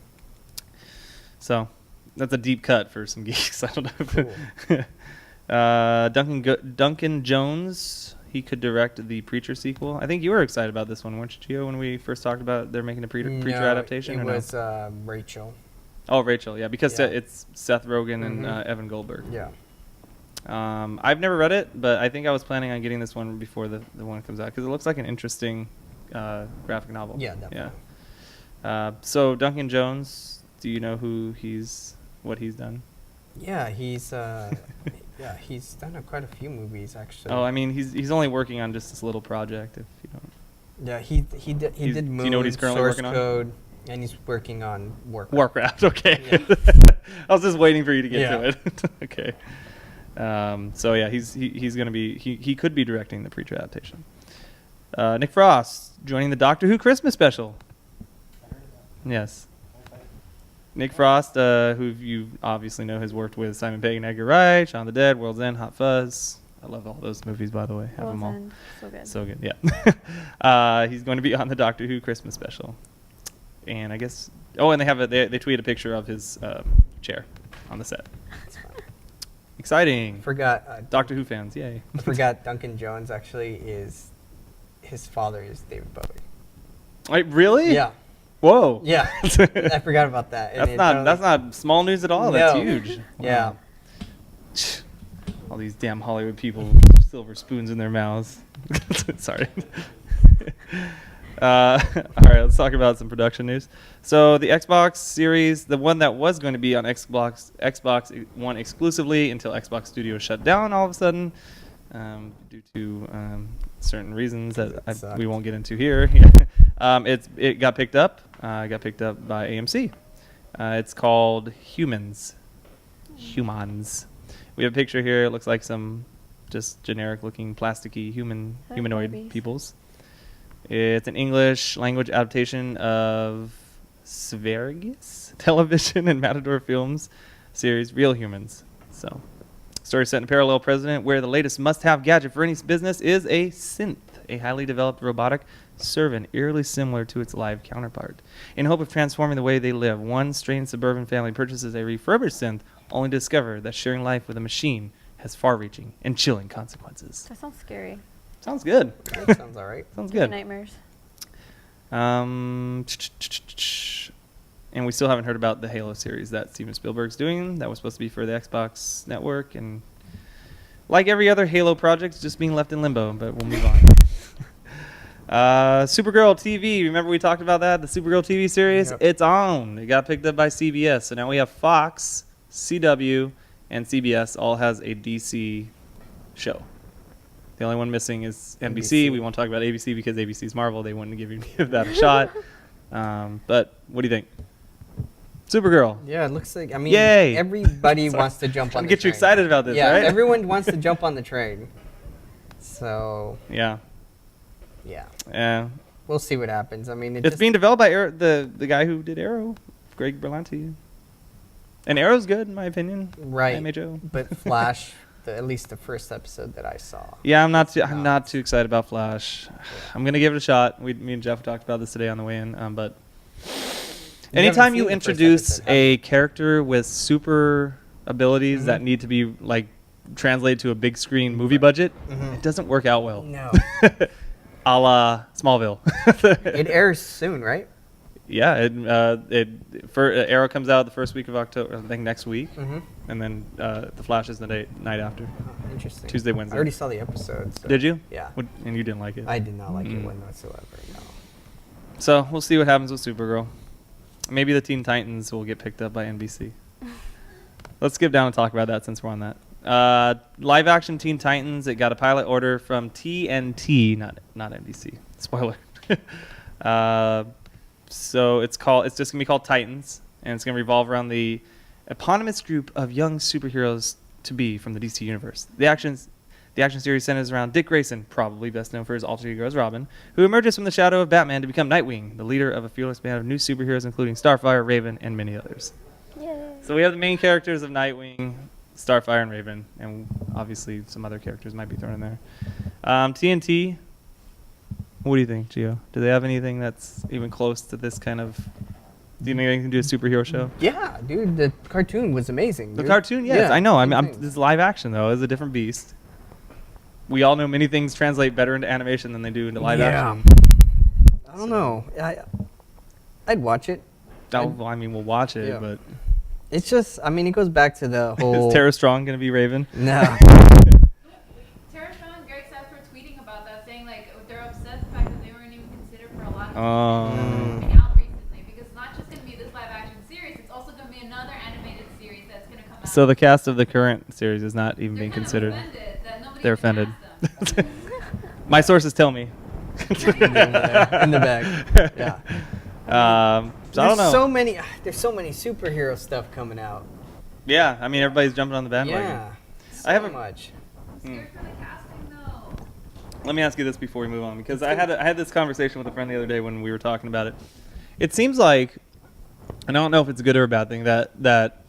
So that's a deep cut for some geeks. I don't know. Cool. Duncan Jones. He could direct the Preacher sequel. I think you were excited about this one, weren't you, Gio, when we first talked about they're making a Preacher No, adaptation? It or no? was Rachel. Oh, Rachel, yeah, because Yeah. it's Seth Rogen and Mhm. Evan Goldberg. Yeah. I've never read it, but I think I was planning on getting this one before the one comes out because it looks like an interesting graphic novel. Yeah, definitely. Yeah. So Duncan Jones, do you know what he's done? Yeah, he's Yeah, he's done quite a few movies actually. Oh, I mean, he's only working on just this little project. If you don't. Yeah, he did Moon, do you know what he's currently Source working on? Code, and he's working on Warcraft. Okay. Yeah. I was just waiting for you to get to Yeah. it. Okay. So yeah, he's gonna be he could be directing the preacher adaptation. Nick Frost joining the Doctor Who Christmas special. Yes. Nick Frost, who you obviously know, has worked with Simon Pegg and Edgar Wright, Shaun of the Dead, World's End, Hot Fuzz. I love all those movies, by the way. Have them all. End. So good. So good, yeah. He's going to be on the Doctor Who Christmas special, and I guess. Oh, and they tweeted a picture of his chair on the set. Exciting. Forgot Doctor Who fans, yay. I forgot Duncan Jones actually is his father is David Bowie. Wait, really? Yeah. Whoa. Yeah. I forgot about that. And That's not small news at all. No. That's huge. Yeah. Wow. All these damn Hollywood people with silver spoons in their mouths. Sorry. All right, let's talk about some production news. So the Xbox Series, the one that was going to be on Xbox One exclusively until Xbox Studios shut down all of a sudden due to certain reasons that we won't get into here. It got picked up. It got picked up by AMC. It's called Humans. We have a picture here. It looks like some just generic-looking, plasticky humanoid babies. peoples. It's an English language adaptation of Sverigis television and Matador Films series Real Humans. So, story set in a parallel present where the latest must-have gadget for any business is a synth, a highly developed robotic servant eerily similar to its live counterpart. In hope of transforming the way they live, one strange suburban family purchases a refurbished synth only to discover that sharing life with a machine has far-reaching and chilling consequences. That sounds scary. Sounds good. That sounds all right. Sounds Give me good. nightmares. And we still haven't heard about the Halo series that Steven Spielberg's doing. That was supposed to be for the Xbox network, and like every other Halo project, it's just being left in limbo, but we'll move on. Supergirl TV. Remember we talked about that? The Supergirl TV series? Yep. It's on. It got picked up by CBS. So now we have Fox, CW, and CBS all has a DC show. The only one missing is NBC. We won't talk about ABC because ABC's Marvel. They wouldn't give that a shot. But what do you think? Supergirl. Yeah, it looks like, I mean, Yay. everybody wants to jump on the Get you train. excited about this, Yeah, right? everyone wants to jump on the train. So, Yeah. yeah. We'll see what happens. I mean, It's being developed by the guy who did Arrow, Greg Berlanti. And Arrow's good, in my opinion. right. MHO. But Flash, at least the first episode that I saw. Yeah, I'm not too excited about Flash. I'm gonna give it a shot. Me and Jeff talked about this today on the way in. But anytime you introduce a character with super abilities that need to be like translated to a big screen movie budget, it doesn't work out well. No. A la Smallville. It airs soon, right? Yeah, Arrow comes out the first week of October, I think next week, and then the Flash is the night after. Oh, interesting. Tuesday, I Wednesday. already saw the episode. So. Did you? Yeah. And you didn't like it? I did not like it whatsoever. No. So we'll see what happens with Supergirl. Maybe the Teen Titans will get picked up by NBC. Let's skip down and talk about that since we're on that. Live action Teen Titans. It got a pilot order from TNT, not NBC. Spoiler. So it's just gonna be called Titans, and it's gonna revolve around the eponymous group of young superheroes to be from the DC universe. The action series centers around Dick Grayson, probably best known for his alter ego as Robin, who emerges from the shadow of Batman to become Nightwing, the leader of a fearless band of new superheroes, including Starfire, Raven, and many others. Yay. So we have the main characters of Nightwing, Starfire, and Raven, and obviously some other characters might be thrown in there. TNT. What do you think, Gio? Do they have anything that's even close to this kind of... Do you think they can do a superhero show? Yeah, dude, the cartoon was amazing. The dude. cartoon, yes, Yeah, I know. same thing. This is live action, though. It's a different beast. We all know many things translate better into animation than they do into live action. I don't know. I'd watch it. Well, I mean, we'll watch it, Yeah. but... It's just, I mean, it goes back to the whole... Is Tara Strong going to be Raven? No. Tara Strong and Greg Seth were tweeting about that, saying like they're upset the fact that they weren't even considered for a lot of things coming out recently, because it's not just going to be this live action series, it's also going to be another animated series that's going to come So the cast of the current series is not even being kind of considered. offended that nobody They're even offended. asked them. My sources tell me. In the bag. Yeah. So I don't know. There's so many superhero stuff coming out. Yeah, I mean everybody's jumping on the bandwagon. Yeah. I haven't- much. Scared for the casting though. Let me ask you this before we move on, because I had this conversation with a friend the other day when we were talking about it. It seems like, and I don't know if it's a good or a bad thing, that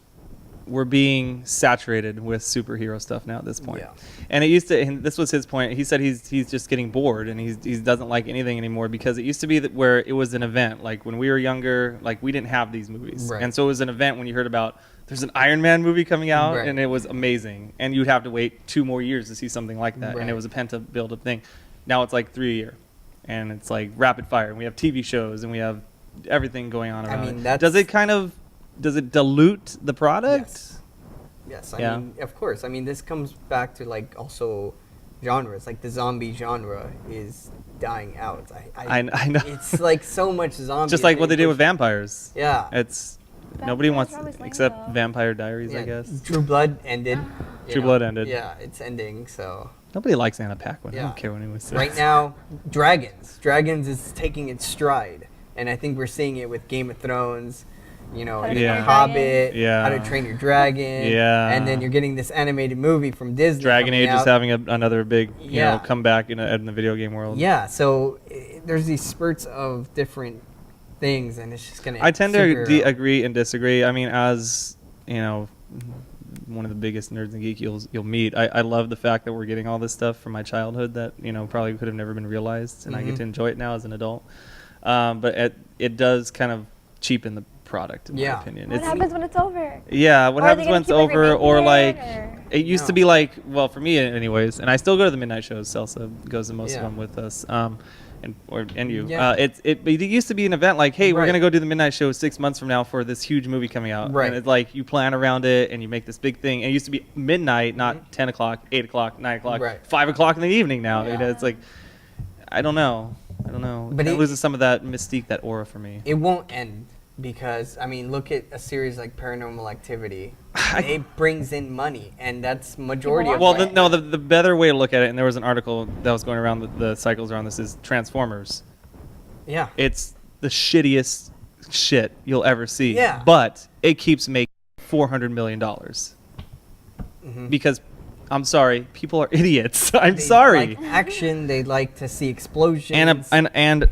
we're being saturated with superhero stuff now at this point. Yeah. And it used to, and this was his point. He said he's just getting bored and he doesn't like anything anymore, because it used to be that where it was an event. Like when we were younger, like we didn't have these movies. Right. And so it was an event when you heard about there's an Iron Man movie coming out, Right. and it was amazing. And you'd have to wait 2 more years to see something like that. And Right. it was a pent-up build-up thing. Now it's like 3 a year. And it's like rapid fire. And we have TV shows and we have everything going on around mean, it. Does it dilute the product? Yes, Yeah. I mean, of course. I mean, this comes back to like also genres. Like the zombie genre is dying out. I know. It's like so much zombie. Just like what they did with vampires. Yeah. It's nobody wants Vampires are always lame, except though. Vampire Diaries, I Yeah, guess. True Blood ended. you True know. Blood ended. Yeah, it's ending. So Nobody likes Anna Paquin. I Yeah. don't care what anyone says. right now, Dragons is taking its stride, and I think we're seeing it with Game of Thrones. You know, How to Train Your Hobbit, Yeah. How to Train Your Dragon, Yeah. and then you're getting this animated movie from Disney. Dragon coming Age is out. having another big, Yeah. comeback in the video game world. Yeah, so there's these spurts of different things, and it's just gonna. I tend to superhero. agree and disagree. I mean, as one of the biggest nerds in Geek you'll meet, I love the fact that we're getting all this stuff from my childhood that probably could have never been realized, and I get Mhm. to enjoy it now as an adult. But it does kind of cheapen the product, in my Yeah. opinion. What happens when it's over? Yeah, what Or are happens they when gonna it's keep, over, remaking or it, like or- it used to No. be like, well, for me anyways, and I still go to the midnight shows. Celsa goes to most of Yeah. them with us, and you. Yeah. It used to be an event like, hey, we're Right. gonna go do the midnight show 6 months from now for this huge movie coming out, Right. and it's like you plan around it and you make this big thing. And it used to be midnight, not 10 o'clock, 8 o'clock, 9 o'clock, Right. 5 o'clock in the evening now. Yeah. It's like, I don't know. But it it- loses some of that mystique, that aura for me. It won't end because I mean, look at a series like Paranormal Activity. It brings in money, and that's majority of. Well, it. the better way to look at it, and there was an article that was going around the cycles around this, is Transformers. Yeah. It's the shittiest shit you'll ever see. Yeah. But it keeps making $400 million. Mhm. Because, I'm sorry, people are idiots. I'm They sorry. like action. They like to see explosions. And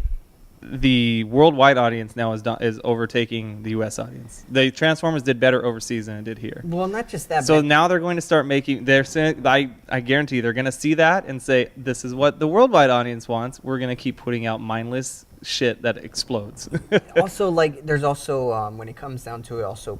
the worldwide audience now is overtaking the U.S. audience. The Transformers did better overseas than it did here. well, not just that. So but now they're going to start making. They're saying, I guarantee they're going to see that and say, this is what the worldwide audience wants. We're going to keep putting out mindless shit that explodes. also, like, there's also when it comes down to it, also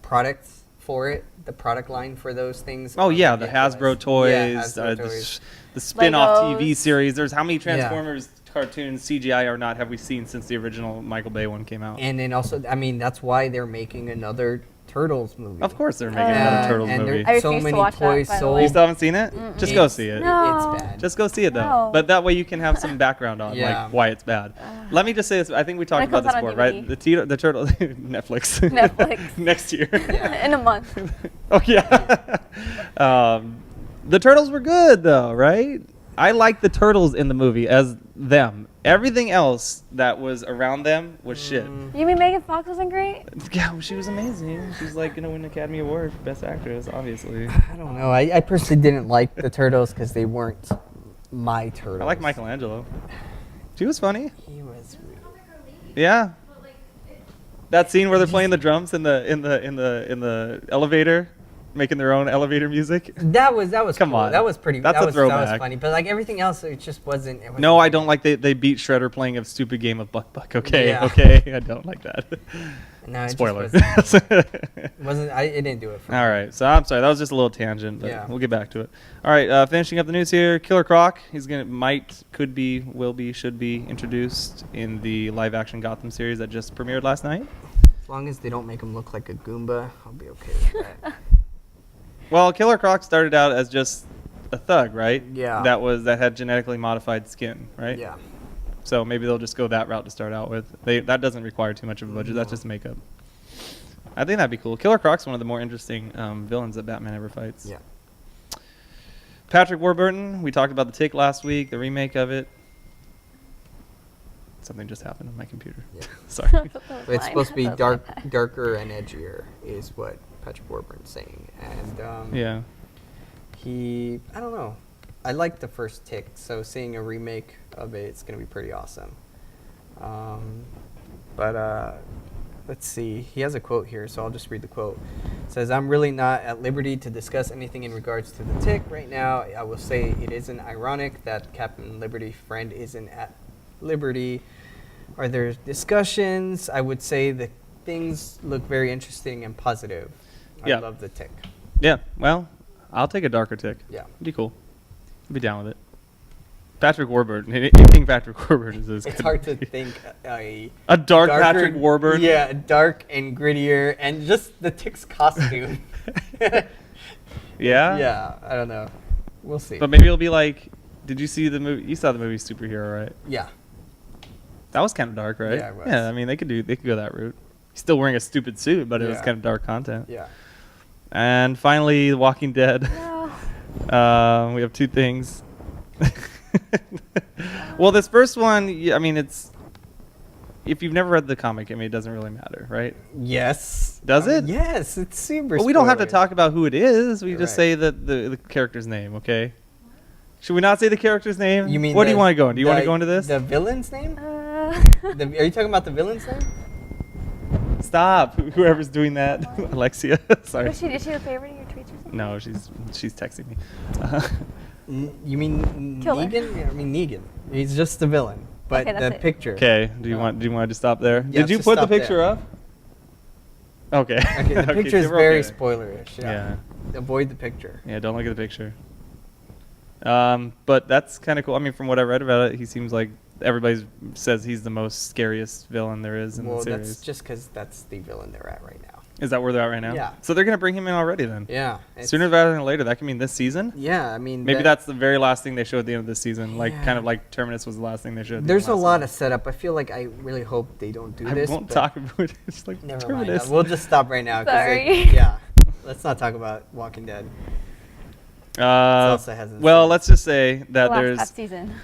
products for it. The product line for those things. Oh are yeah, the ridiculous. Hasbro toys, Yeah, Hasbro the, toys. the spin-off TV Legos. series. There's how many Transformers cartoons, CGI or not, have we seen since the original Michael Bay one came out? And then also, I mean, that's why they're making another Turtles movie. Of course, they're making another Turtles and movie. there's I so refuse to many watch that, toys by the sold. way. You still haven't seen it? Just go see it. No. It's bad. Just go see it though. No. But that way you can have some background on Yeah. like why it's bad. Let me just say this. I think we talked When about it this comes before, out on right? The turtle Netflix. Netflix. Next year. Yeah. In a month. Oh yeah. The turtles were good though, right? I liked the turtles in the movie as them. Everything else that was around them was shit. You mean Megan Fox wasn't great? Yeah, she was amazing. She was like gonna win an Academy Award for Best Actress, obviously. I don't know. I personally didn't like the Turtles because they weren't my Turtles. I like Michelangelo. She was funny. He was. Yeah. That scene where they're playing the drums in the elevator, making their own elevator music. That was Come cool. on. That was pretty. That's that a was, That was throwback. funny. But like everything else, it just wasn't. It wasn't No, I don't like they beat Shredder playing a stupid game of Buck Buck. Okay, Yeah. okay, I don't like that. No, it Spoiler. Just wasn't. It didn't do it for me. All right, so I'm sorry, that was just a little tangent, but Yeah. we'll get back to it. All right, finishing up the news here. Killer Croc, could be, will be, should be introduced in the live-action Gotham series that just premiered last night. As long as they don't make him look like a Goomba, I'll be okay with that. Well, Killer Croc started out as just a thug, right? Yeah. That had genetically modified skin, right? Yeah. So maybe they'll just go that route to start out with. That doesn't require too much of a budget. That's just makeup. I think that'd be cool. Killer Croc's one of the more interesting villains that Batman ever fights. Yeah. Patrick Warburton, we talked about the Tick last week, the remake of it. Something just happened on my computer. Yeah. Sorry. It's supposed to be darker and edgier, is what Patrick Warburton's saying. And Yeah. I don't know. I like the first Tick, so seeing a remake of it's going to be pretty awesome. But let's see. He has a quote here, so I'll just read the quote. It says, "I'm really not at liberty to discuss anything in regards to the Tick right now. I will say it isn't ironic that Captain Liberty Friend isn't at liberty. Are there discussions? I would say that things look very interesting and positive. Yeah. I love the Tick." Yeah, well, I'll take a darker Tick. Yeah. It'd be cool. I'd be down with it. Patrick Warburton. Anything Patrick Warburton is It's hard to think a dark darker, Patrick Warburton. Yeah, dark and grittier, and just the Tick's costume. Yeah? Yeah, I don't know. We'll see. But maybe it'll be like, did you see the movie? You saw the movie Superhero, right? Yeah. That was kind of dark, right? Yeah, it was. Yeah, I mean, they could go that route. He's still wearing a stupid suit, but it was Yeah. kind of dark content. Yeah. And finally, The Walking Dead. No. We have two things. Well, this first one, I mean, it's... If you've never read the comic, I mean, it doesn't really matter, right? Yes. Does it? Yes, it's super. Well, we don't have to spoilers. talk about who it is. We You're just right. say the character's name, okay? Should we not say the character's name? You mean what do you the- want to go in? Do you want to the- go into this? The villain's name? Uh, Are you talking about the villain's name? Stop! Whoever's doing that, Alexia. Sorry. is she the favorite of your tweets or something? No, she's texting me. You mean Killer. Negan? Yeah, I mean Negan. He's just the villain. But Okay, the that's it. picture. Okay. Do you want to stop there? Yeah, Did you just put the stop picture there. up? Okay. Okay, the Okay, picture is so we're very okay. spoilerish. Yeah. Avoid the picture. Yeah. Don't look at the picture. But that's kind of cool. I mean, from what I read about it, he seems like everybody says he's the most scariest villain there is in Well, the series. that's just because that's the villain they're at right now. Is that where they're at right now? Yeah. So they're gonna bring him in already then. Yeah. Sooner rather than later. That could mean this season. Yeah, I mean. Maybe that's the very last thing they show at the end of this season. Like Yeah. kind of like Terminus was the last thing they showed. at the There's end a of lot last of setup. I feel like I really hope they don't do season. this. I won't but talk about it. It's like Never Terminus. mind. We'll just stop right now. 'Cause Sorry. yeah. Let's not talk about Walking Dead. Celsa hasn't Well, seen it. let's just say that The last there's half season.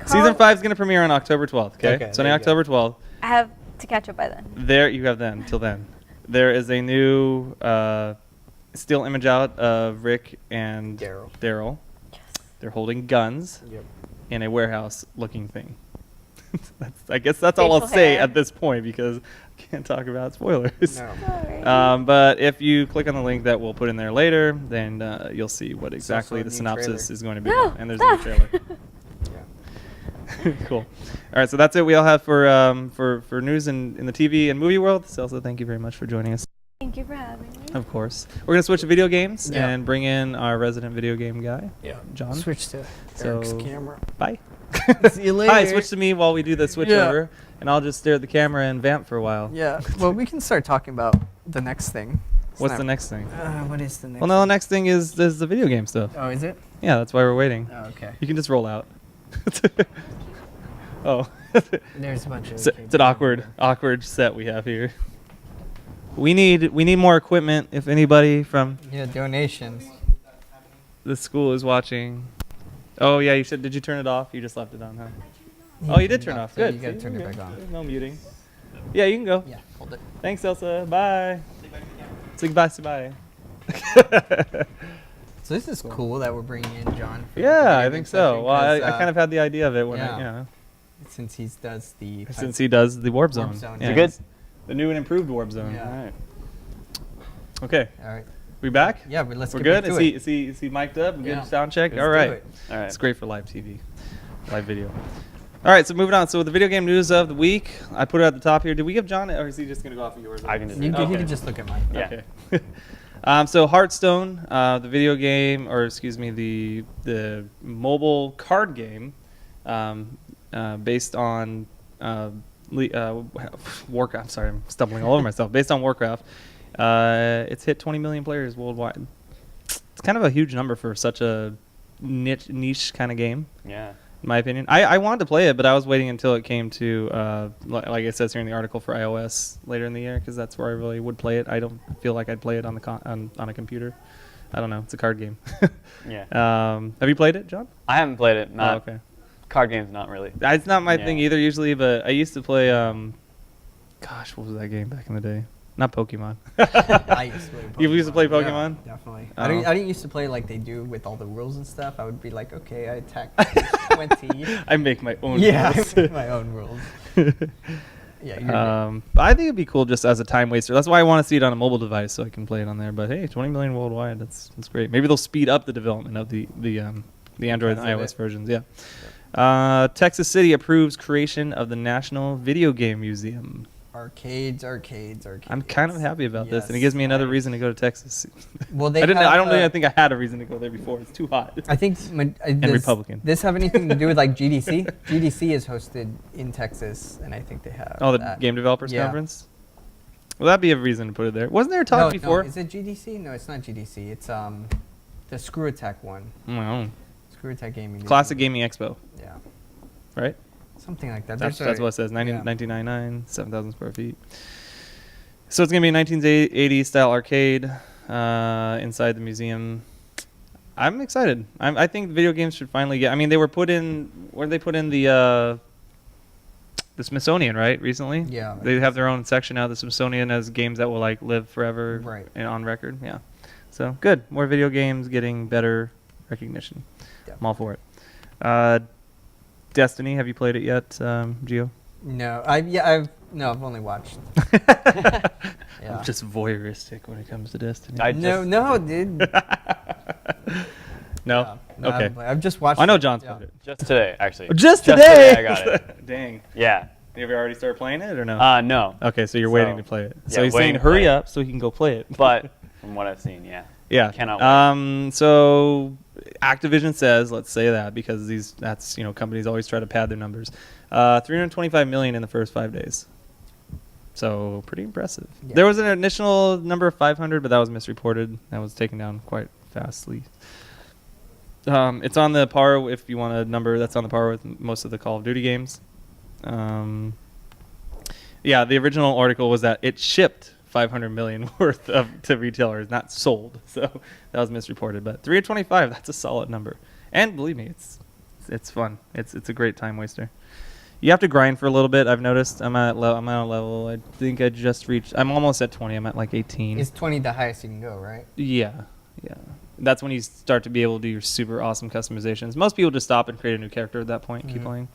season 5 is going to premiere on October 12th. Okay, Okay, Sunday, there you October 12th. I have to catch up by then. There you have then. Till then, there is a new still image out of Rick and Daryl. They're holding guns Yep. in a warehouse-looking thing. I guess that's all I'll Facial say hair. at this point because I can't talk about spoilers. No. Sorry. But if you click on the link that we'll put in there later, then you'll see what exactly a the new synopsis trailer. is going to be. No, And there's a new stop. trailer. Yeah. Cool. All right, so that's it we all have for news in the TV and movie world. Celsa, thank you very much for joining us. Thank you for having me. Of course. We're going to switch to video games Yeah. and bring in our resident video game guy, Yeah. John. Switch to So- Eric's camera. Bye. See you later. Hi, switch to me while we do the switch Yeah. over, and I'll just stare at the camera and vamp for a while. Yeah. Well, we can start talking about the next thing. What's the next thing? What is the next? Well, no, the next thing is the video game stuff. Oh, is it? Yeah, that's why we're waiting. Oh, okay. You can just roll out. Oh. There's a bunch of. It's an awkward set we have here. We need more equipment. If anybody from Yeah, donations. the school is watching. Oh yeah, you should. Did you turn it off? You just left it on, huh? Oh, you did turn it off. So Good. You gotta See, turn you're it good. back on. There's no muting. Yeah, you can go. Yeah, hold it. Thanks, Elsa. Bye. Say goodbye. Say bye. So this is cool that we're bringing in John. for the Yeah, video I game think so. section, Well, I 'cause, kind of had the idea of it when yeah. since he does the since he does the warp zone. Zone. Yeah, You good? The new and improved warp zone. Yeah. All right. Okay. All right. We back? Yeah, but let's We're get good. back Is to he it. is he mic'd up? Good Yeah. sound check. Let's All do right. it. All right. It's great for live TV, live video. All right. So moving on. So the video game news of the week, I put it at the top here. Did we give John it, or is he just gonna go off of yours? I can just- You can, Okay. you can just look at mine. Yeah. Okay. So Hearthstone, the video game, or excuse me, the mobile card game, based on Warcraft. I'm sorry, I'm stumbling all over myself. Based on Warcraft, it's hit 20 million players worldwide. It's kind of a huge number for such a niche kind of game. Yeah. in my opinion. I wanted to play it, but I was waiting until it came to, like it says here in the article, for iOS later in the year, because that's where I really would play it. I don't feel like I'd play it on the on a computer. I don't know. It's a card game. Yeah. Have you played it, John? I haven't played it. Not okay. Card games, not really. It's not my thing either usually, but I used to play. Gosh, what was that game back in the day? Not Pokemon. I used to play Pokemon. You used to play Pokemon? Yeah, definitely. Oh. I didn't used to play like they do with all the rules and stuff. I would be like, okay, I attack 20. I make my own Yeah, rules. I make my own rules. Yeah, you're But I think it'd be cool just as a time waster. That's why I want to see it on a mobile device so I can play it on there. But hey, 20 million worldwide. That's great. Maybe they'll speed up the development of the Android and iOS versions. Yeah. Texas City approves creation of the National Video Game Museum. arcades. I'm kind of happy about this, and it gives me another reason to go to Texas. Well, I don't really think I had a reason to go there before. It's too hot. I think and Republican. This have anything to do with like GDC? GDC is hosted in Texas, and I think they have. Oh, the that. Game Developers Conference. Well, that'd be a reason to put it there. Wasn't there a talk before? No, is it GDC? No, it's not GDC. It's the Screw Attack one. No. Screw Attack Gaming. Classic Gaming Expo. Yeah. Right? Something like that. That's what it says. 1999, 7,000 square feet. So it's going to be a 1980s style arcade inside the museum. I'm excited. I think video games should finally get. I mean, they were put in. Where did they put in the Smithsonian, right? Recently. Yeah. They have their own section now. The Smithsonian has games that will like live forever. Right. And on record. Yeah. So good. More video games getting better recognition. Definitely. I'm all for it. Destiny. Have you played it yet, Gio? No, I've only watched. I'm just voyeuristic when it comes to Destiny. No, dude. No? No, Okay. I've just watched. I know it. John's Yeah. played it. Just today, actually. Just today? I got it. Dang. Yeah. Have you already started playing it or no? No. Okay, so you're waiting to play it. Yeah, So he's waiting saying to hurry play it. up so he can go play it. But from what I've seen, yeah. Yeah. Cannot wait. So Activision says, let's say that because companies always try to pad their numbers. 325 million in the first 5 days. So pretty impressive. Yeah. There was an initial number of 500, but that was misreported. That was taken down quite fastly. It's on the par, if you want a number, that's on the par with most of the Call of Duty games. The original article was that it shipped 500 million worth to retailers, not sold. So that was misreported. But 325, that's a solid number. And believe me, it's fun. It's a great time waster. You have to grind for a little bit. I've noticed. I'm at a level. I think I just reached. I'm almost at 20. I'm at like 18. Is 20 the highest you can go, right? Yeah. That's when you start to be able to do your super awesome customizations. Most people just stop and create a new character at that point and keep playing.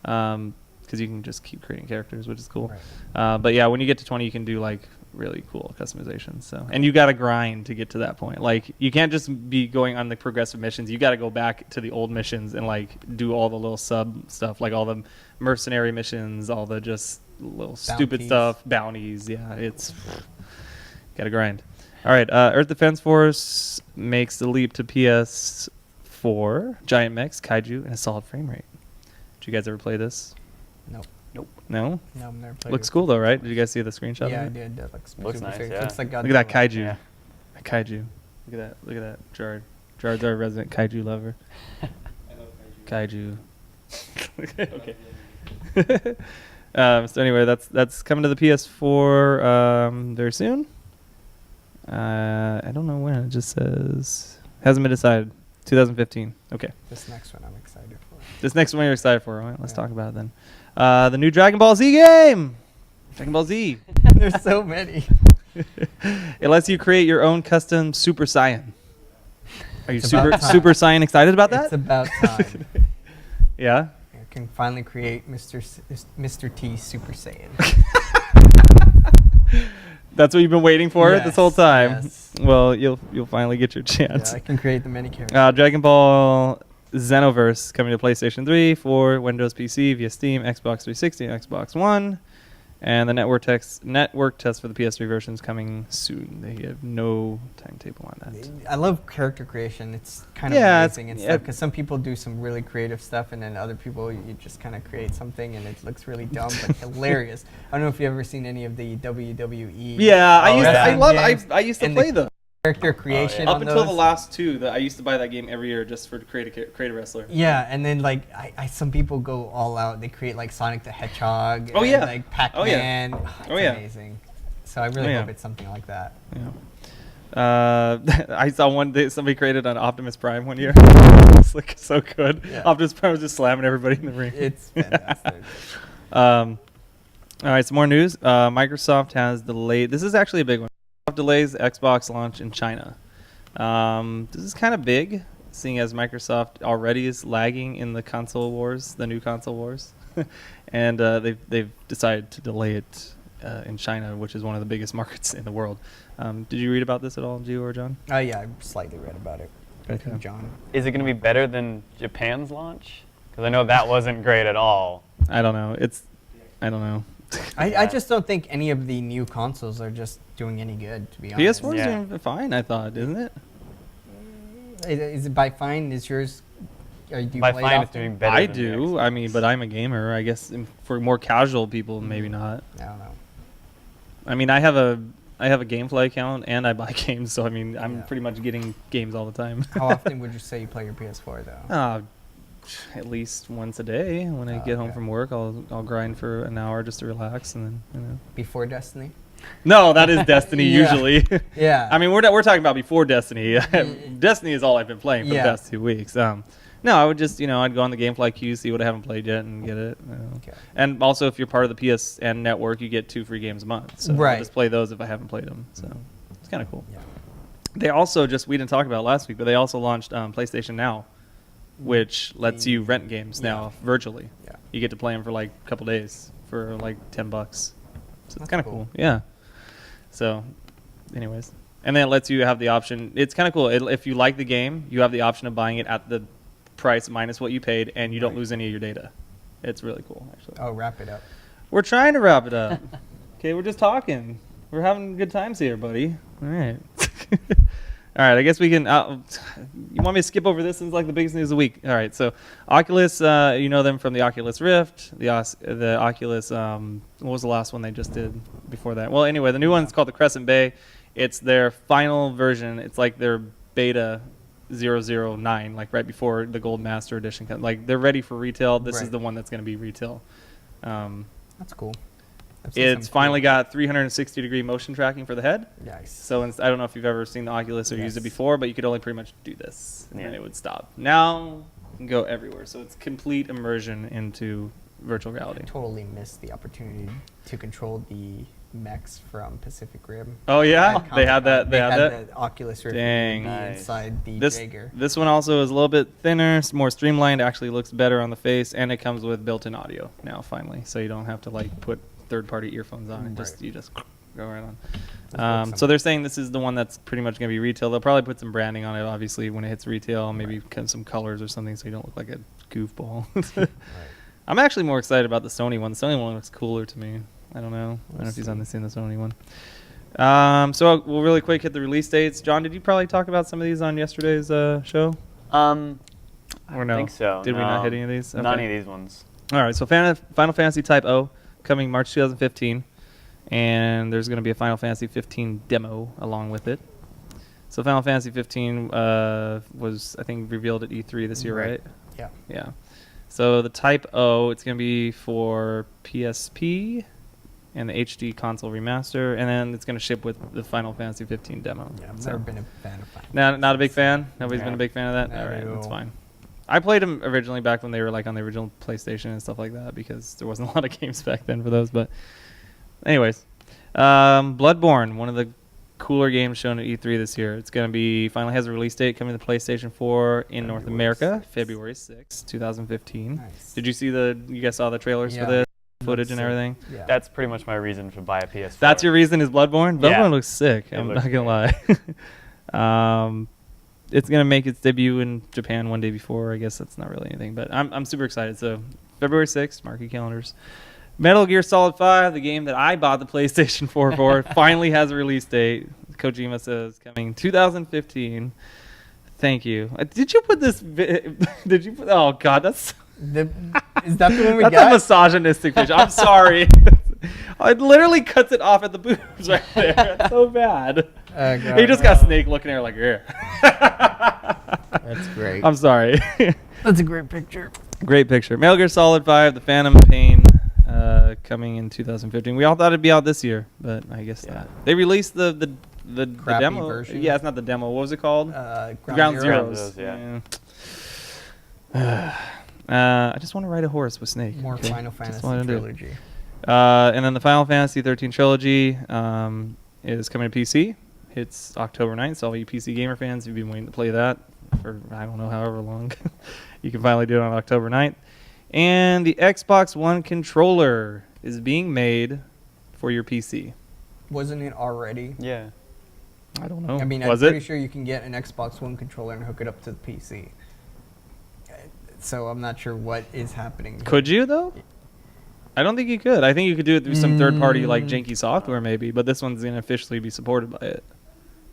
Because you can just keep creating characters, which is cool. Right. But yeah, when you get to 20, you can do like really cool customizations. So, and you got to grind to get to that point. Like you can't just be going on the progressive missions. You got to go back to the old missions and like do all the little sub stuff, like all the mercenary missions, all the just little stupid stuff, bounties. Yeah, it's got to grind. All right, Earth Defense Force makes the leap to PS4. Giant mechs, kaiju, and a solid frame rate. Did you guys ever play this? Nope. No? No, I've never played Looks it. cool though, right? Did you guys see the screenshot? Yeah, I of it? did. That looks Looks super nice, sick. yeah. Looks like Look at that Godzilla. kaiju. Yeah. A kaiju. Look at that, Gerard. Gerard's our resident kaiju lover. Kaiju. Okay. So anyway, that's coming to the PS4 very soon. I don't know when. It just says hasn't been decided. 2015. Okay. This next one I'm excited for. This next one you're excited for. All right, let's talk about it then. The new Dragon Ball Z game. Dragon Ball Z. There's so many. It lets you create your own custom Super Saiyan. Are you It's Super about time. Super Saiyan excited about that? It's about time. Yeah. I can finally create Mr. T Super Saiyan. That's what you've been waiting for this whole Yes, time. yes. Well, you'll finally get your chance. Yeah, I can create the many characters. Dragon Ball Xenoverse coming to PlayStation 3, for Windows PC via Steam, Xbox 360, and Xbox One. And the network test for the PS3 version is coming soon. They have no timetable on that. I love character creation. It's kind of amazing and stuff because some people do some really creative stuff, and then other people you just kind of create something and it looks really dumb but hilarious. I don't know if you've ever seen any of the WWE. Yeah, I used to wrestling games, I used to and play them. character creation. Up on until the those. last two, that I used to buy that game every year just for to create a wrestler. Yeah, and then like some people go all out. They create like Sonic the Hedgehog. Oh, and, yeah. like Pac-Man. Oh, yeah. It's Oh, yeah. amazing. So I really Oh, yeah. hope it's something like that. Yeah. I saw one day somebody created an Optimus Prime one year. It's like so good. Yeah. Optimus Prime was just slamming everybody in the ring. It's fantastic. All right, some more news. Microsoft has delayed. This is actually a big one. Microsoft delays Xbox launch in China. This is kind of big, seeing as Microsoft already is lagging in the console wars, the new console wars, and they've decided to delay it in China, which is one of the biggest markets in the world. Did you read about this at all, Gio or John? Oh yeah, I slightly read about it. Okay. John. Is it going to be better than Japan's launch? Because I know that wasn't great at all. I don't know. I don't know. I just don't think any of the new consoles are just doing any good, to be honest. PS4 is Yeah. doing fine, I thought, isn't it? Is it by fine? Is yours? Do you By play it fine, it's often? doing better. I than the do. I mean, but I'm a gamer. I guess for more casual people, maybe not. I don't know. I mean, I have a GameFly account and I buy games, so I mean, I'm Yeah. pretty much getting games all the time. How often would you say you play your PS4 though? At least once a day. When I Oh, get home okay. from work, I'll grind for an hour just to relax, and then. Before Destiny? No, that is Destiny Yeah. usually. Yeah. I mean, we're talking about before Destiny. Destiny is all I've been playing for Yeah. the past 2 weeks. No, I would just, I'd go on the GameFly queue, see what I haven't played yet, and get it. Okay. And also, if you're part of the PSN network, you get 2 free games a month. So I'll Right. just play those if I haven't played them. So it's kind of cool. Yeah. They also we didn't talk about it last week, but they also launched PlayStation Now, which lets you rent games now virtually. Yeah. You get to play them for like a couple days for like $10. So it's That's kind of cool. cool. Yeah. So, anyways, and then it lets you have the option. It's kind of cool. If you like the game, you have the option of buying it at the price minus what you paid, and you don't Right. lose any of your data. It's really cool, actually. Oh, wrap it up. We're trying to wrap it up. Okay, we're just talking. We're having good times here, buddy. All right. All right, I guess we can. You want me to skip over this? It's like the biggest news of the week. All right, so Oculus, you know them from the Oculus Rift, the Oculus. What was the last one they just did before that? Well, anyway, the new one's called the Crescent Bay. It's their final version. It's like their beta 009, like right before the Gold Master Edition. Like they're ready for retail. This is Right. the one that's going to be retail. That's cool. I've seen It's some finally cool- got 360-degree motion tracking for the head. Nice. So I don't know if you've ever seen the Oculus or used it Yes. before, but you could only pretty much do this, and then Yeah. it would stop. Now you can go everywhere. So it's complete immersion into virtual reality. Totally missed the opportunity to control the mechs from Pacific Rim. Oh yeah, At they had that. Comic-Con. They had that. the Oculus Rift Dang. Nice. inside the This Jaeger. this one also is a little bit thinner, more streamlined. Actually looks better on the face, and it comes with built-in audio now. Finally, so you don't have to like put third-party earphones on. And Right. you just go right on. looks So they're saying this is the one that's pretty much going to be retail. They'll probably put some branding on it, obviously, when it hits retail. Maybe some colors or something, so you don't look like a goofball. Right. I'm actually more excited about the Sony one. The Sony one looks cooler to me. I don't know. I don't know We'll if you've see. seen the Sony one. So we'll really quick hit the release dates. John, did you probably talk about some of these on yesterday's show? I Or no? think so. Did we not no. hit any of these? Not Okay. any of these ones. All right, so Final Fantasy Type O coming March 2015, and there's going to be a Final Fantasy 15 demo along with it. So Final Fantasy 15 was, I think, revealed at E3 this year, right? Yeah. Yeah. So the Type O, it's going to be for PSP and the HD console remaster, and then it's going to ship with the Final Fantasy 15 demo. Yeah, I've So- never been a fan of Final Not a big fan? Nobody's Yeah. been a big fan of that? All right, No. that's fine. I played them originally back when they were like on the original PlayStation and stuff like that because there wasn't a lot of games back then for those. But anyways, Bloodborne, one of the cooler games shown at E3 this year. It's going to be, finally has a release date coming to PlayStation 4 in North February America, 6th. February 6, 2015. Nice. Did you see you guys saw the trailers Yeah. for this, footage and Sick. everything? Yeah. That's pretty much my reason to buy a PS4. That's your reason is Bloodborne? Bloodborne Yeah. looks sick. It I'm looks not going to lie. It's going to make its debut in Japan one day before. I guess that's not really anything, but I'm super excited. So February 6th, mark your calendars. Metal Gear Solid 5, the game that I bought the PlayStation 4 for, finally has a release date. Kojima says coming 2015. Thank you. Did you put this? Did you put? Oh God, that's Is that the one we that's got? a misogynistic picture. I'm sorry. It literally cuts it off at the boobs right there. That's so bad. He just got Snake looking at her like, yeah. That's great. I'm sorry. That's a great picture. Great picture. Metal Gear Solid 5, The Phantom Pain, coming in 2015. We all thought it'd be out this year, but I guess not. They released the demo version. Yeah, it's not the demo. What was it called? Ground Zeroes. Yeah. I just want to ride a horse with Snake. More okay? Final Just Fantasy wanna do it. trilogy. And then the Final Fantasy 13 trilogy is coming to PC. It's October 9th, so all you PC gamer fans who've been waiting to play that for, I don't know, however long, you can finally do it on October 9th. And the Xbox One controller is being made for your PC. Wasn't it already? Yeah. I don't know. I mean, was I'm pretty it? sure you can get an Xbox One controller and hook it up to the PC. So I'm not sure what is happening. Could you, though? I don't think you could. I think you could do it through some third-party, like, janky software, maybe, but this one's going to officially be supported by it.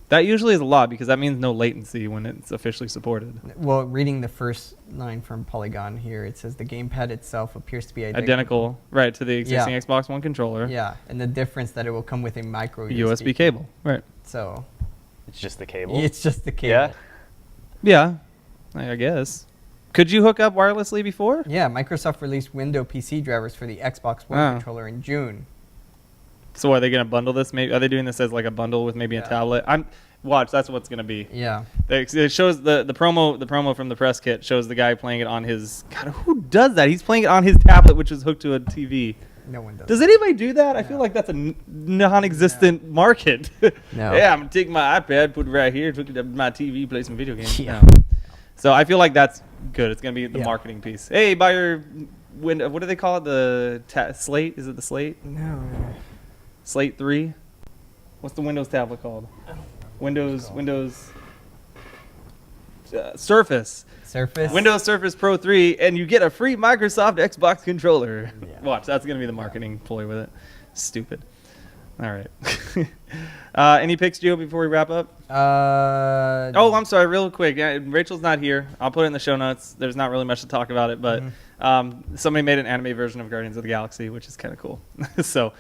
That usually is a lot, because that means no latency when it's officially supported. Well, reading the first line from Polygon here, it says the gamepad itself appears to be Identical, right, to the existing Xbox One controller. Yeah, and the difference that it will come with a micro USB cable, right. So It's just the cable. it's just the cable. Yeah. Yeah, I guess. Could you hook up wirelessly before? Yeah, Microsoft released Windows PC drivers for the Xbox One controller in June. So are they going to bundle this? Maybe are they doing this as like a bundle with maybe a tablet? Watch. That's what's going to be. Yeah. It shows the promo. The promo from the press kit shows the guy playing it on his. God, who does that? He's playing it on his tablet, which is hooked to a TV. No one does. Does anybody do that? I feel like that's a non-existent market. No. Yeah, I'm gonna take my iPad, put it right here, hook it up to my TV, play some video games. Yeah. No. So I feel like that's good. It's gonna be the marketing piece. Hey, buy your window. What do they call it? The Slate? Is it the Slate? No. Slate 3? What's the Windows tablet called? Windows Surface. Surface. Windows Surface Pro 3, and you get a free Microsoft Xbox controller. Yeah. Watch, that's going to be the marketing ploy with it. Stupid. All right. Any picks, Gio, before we wrap up? Oh, I'm sorry, real quick. Rachel's not here. I'll put it in the show notes. There's not really much to talk about it, but somebody made an anime version of Guardians of the Galaxy, which is kind of cool. So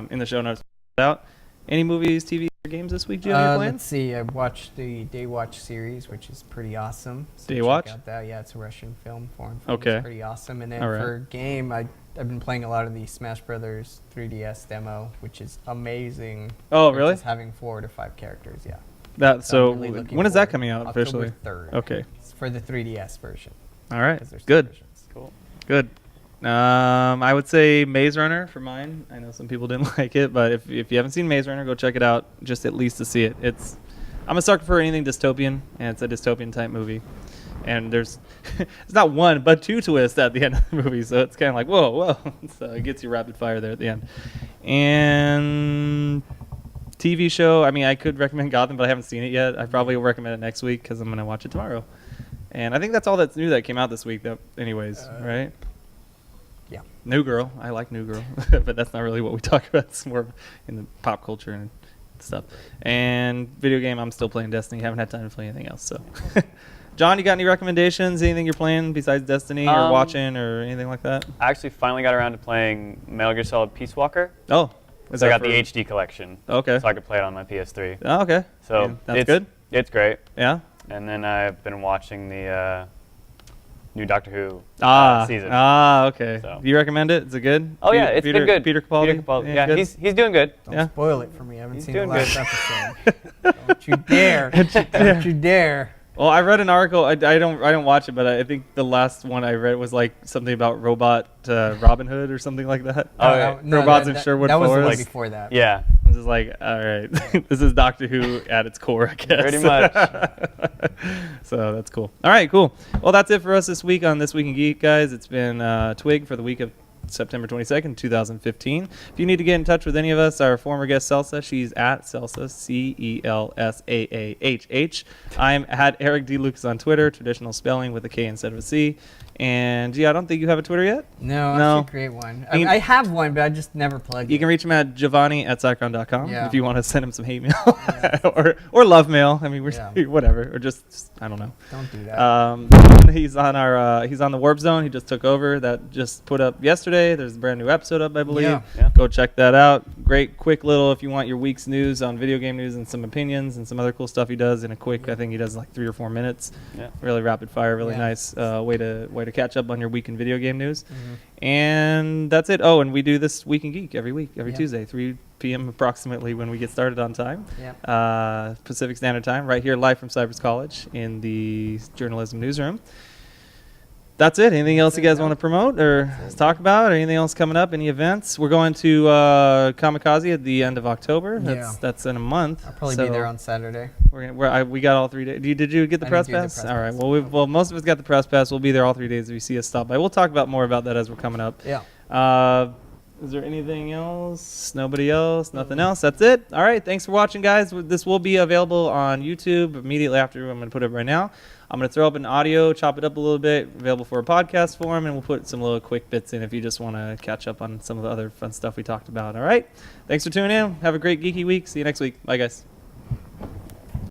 in the show notes, out. Any movies, TV, or games this week, Gio? You're playing? Let's see. I watched the Daywatch series, which is pretty awesome. So Daywatch? check out that. Yeah, it's a Russian foreign film. Okay. It's pretty awesome. And then All right. for game, I've been playing a lot of the Smash Brothers 3DS demo, which is amazing. Oh, It's really? just having 4 to 5 characters. Yeah. So I'm really looking when is that forward. coming out October officially? 3rd. Okay. It's for the 3DS version. All right. 'cause there's two Good. versions. Cool. Good. I would say Maze Runner for mine. I know some people didn't like it, but if you haven't seen Maze Runner, go check it out. Just at least to see it. I'm a sucker for anything dystopian, and it's a dystopian type movie. And there's it's not one but 2 twists at the end of the movie, so it's kind of like whoa. So it gets you rapid fire there at the end. And TV show. I mean, I could recommend Gotham, but I haven't seen it yet. I probably will recommend it next week because I'm gonna watch it tomorrow. And I think that's all that's new that came out this week, though. Anyways, right? Yeah. New Girl. I like New Girl, but that's not really what we talk about. It's more in the pop culture and stuff. And video game, I'm still playing Destiny. Haven't had time to play anything else. So, John, you got any recommendations? Anything you're playing besides Destiny or watching or anything like that? I actually finally got around to playing Metal Gear Solid Peace Walker. Oh, So I got the HD collection. Okay. So I could play it on my PS3. Oh, okay. So Yeah, that's it's good. It's great. Yeah. And then I've been watching the new Doctor Who season. Okay. So. Do you recommend it? Is it good? Oh yeah, it's been good. Peter Capaldi. Peter Capaldi. Yeah, good? he's doing good. Don't spoil it for me. I haven't He's seen the doing last good. episode. Don't you dare. Don't you dare. Well, I read an article. I don't watch it, but I think the last one I read was like something about robot Robin Hood or something like that. Oh, yeah. Robots in Sherwood That was the Forest. one before that. Yeah. I was just like, all right, this is Doctor Who at its core, I guess. Pretty much. So that's cool. All right, cool. Well, that's it for us this week on This Week in Geek, guys. It's been Twig for the week of September 22nd, 2015. If you need to get in touch with any of us, our former guest Celsa, she's at Celsa, CELSAAHH. I'm at Erik D. Lucas on Twitter, traditional spelling with a K instead of a C. And gee, I don't think you have a Twitter yet. No, I No. should create one. I mean, I have one, but I just never plug it. You can reach him at Jhovani at Cycron.com Yeah. if you want to send him some hate mail or love mail. I mean, we're whatever, or just I don't know. Don't do that. He's on the Warp Zone. He just took over. That just put up yesterday. yesterday. There's a brand new episode up, I believe. Yeah. Go check that out. Great, quick little, if you want your week's news on video game news and some opinions and some other cool stuff he does in a quick, I think he does like 3 or 4 minutes. Yeah. Really rapid fire, really nice way to catch up on your week in video game news. And that's it. Oh, and we do this Week in Geek every Tuesday, 3 p.m. approximately when we get started on time. Pacific Standard Time, right here live from Cypress College in the journalism newsroom. That's it. Anything else you guys want to promote or talk about, or anything else coming up? Any events? We're going to Kamikaze at the end of October. That's in a month. I'll probably be there on Saturday. We got all 3 days. Did you get the press pass? All right. Well, most of us got the press pass. We'll be there all 3 days if you see us stop by. We'll talk about more about that as we're coming up. Is there anything else? Nobody else? Nothing else? That's it? All right. Thanks for watching, guys. This will be available on YouTube immediately after. I'm going to put it right now. I'm going to throw up an audio, chop it up a little bit, available for a podcast form, and we'll put some little quick bits in if you just want to catch up on some of the other fun stuff we talked about. All right. Thanks for tuning in. Have a great geeky week. See you next week. Bye, guys.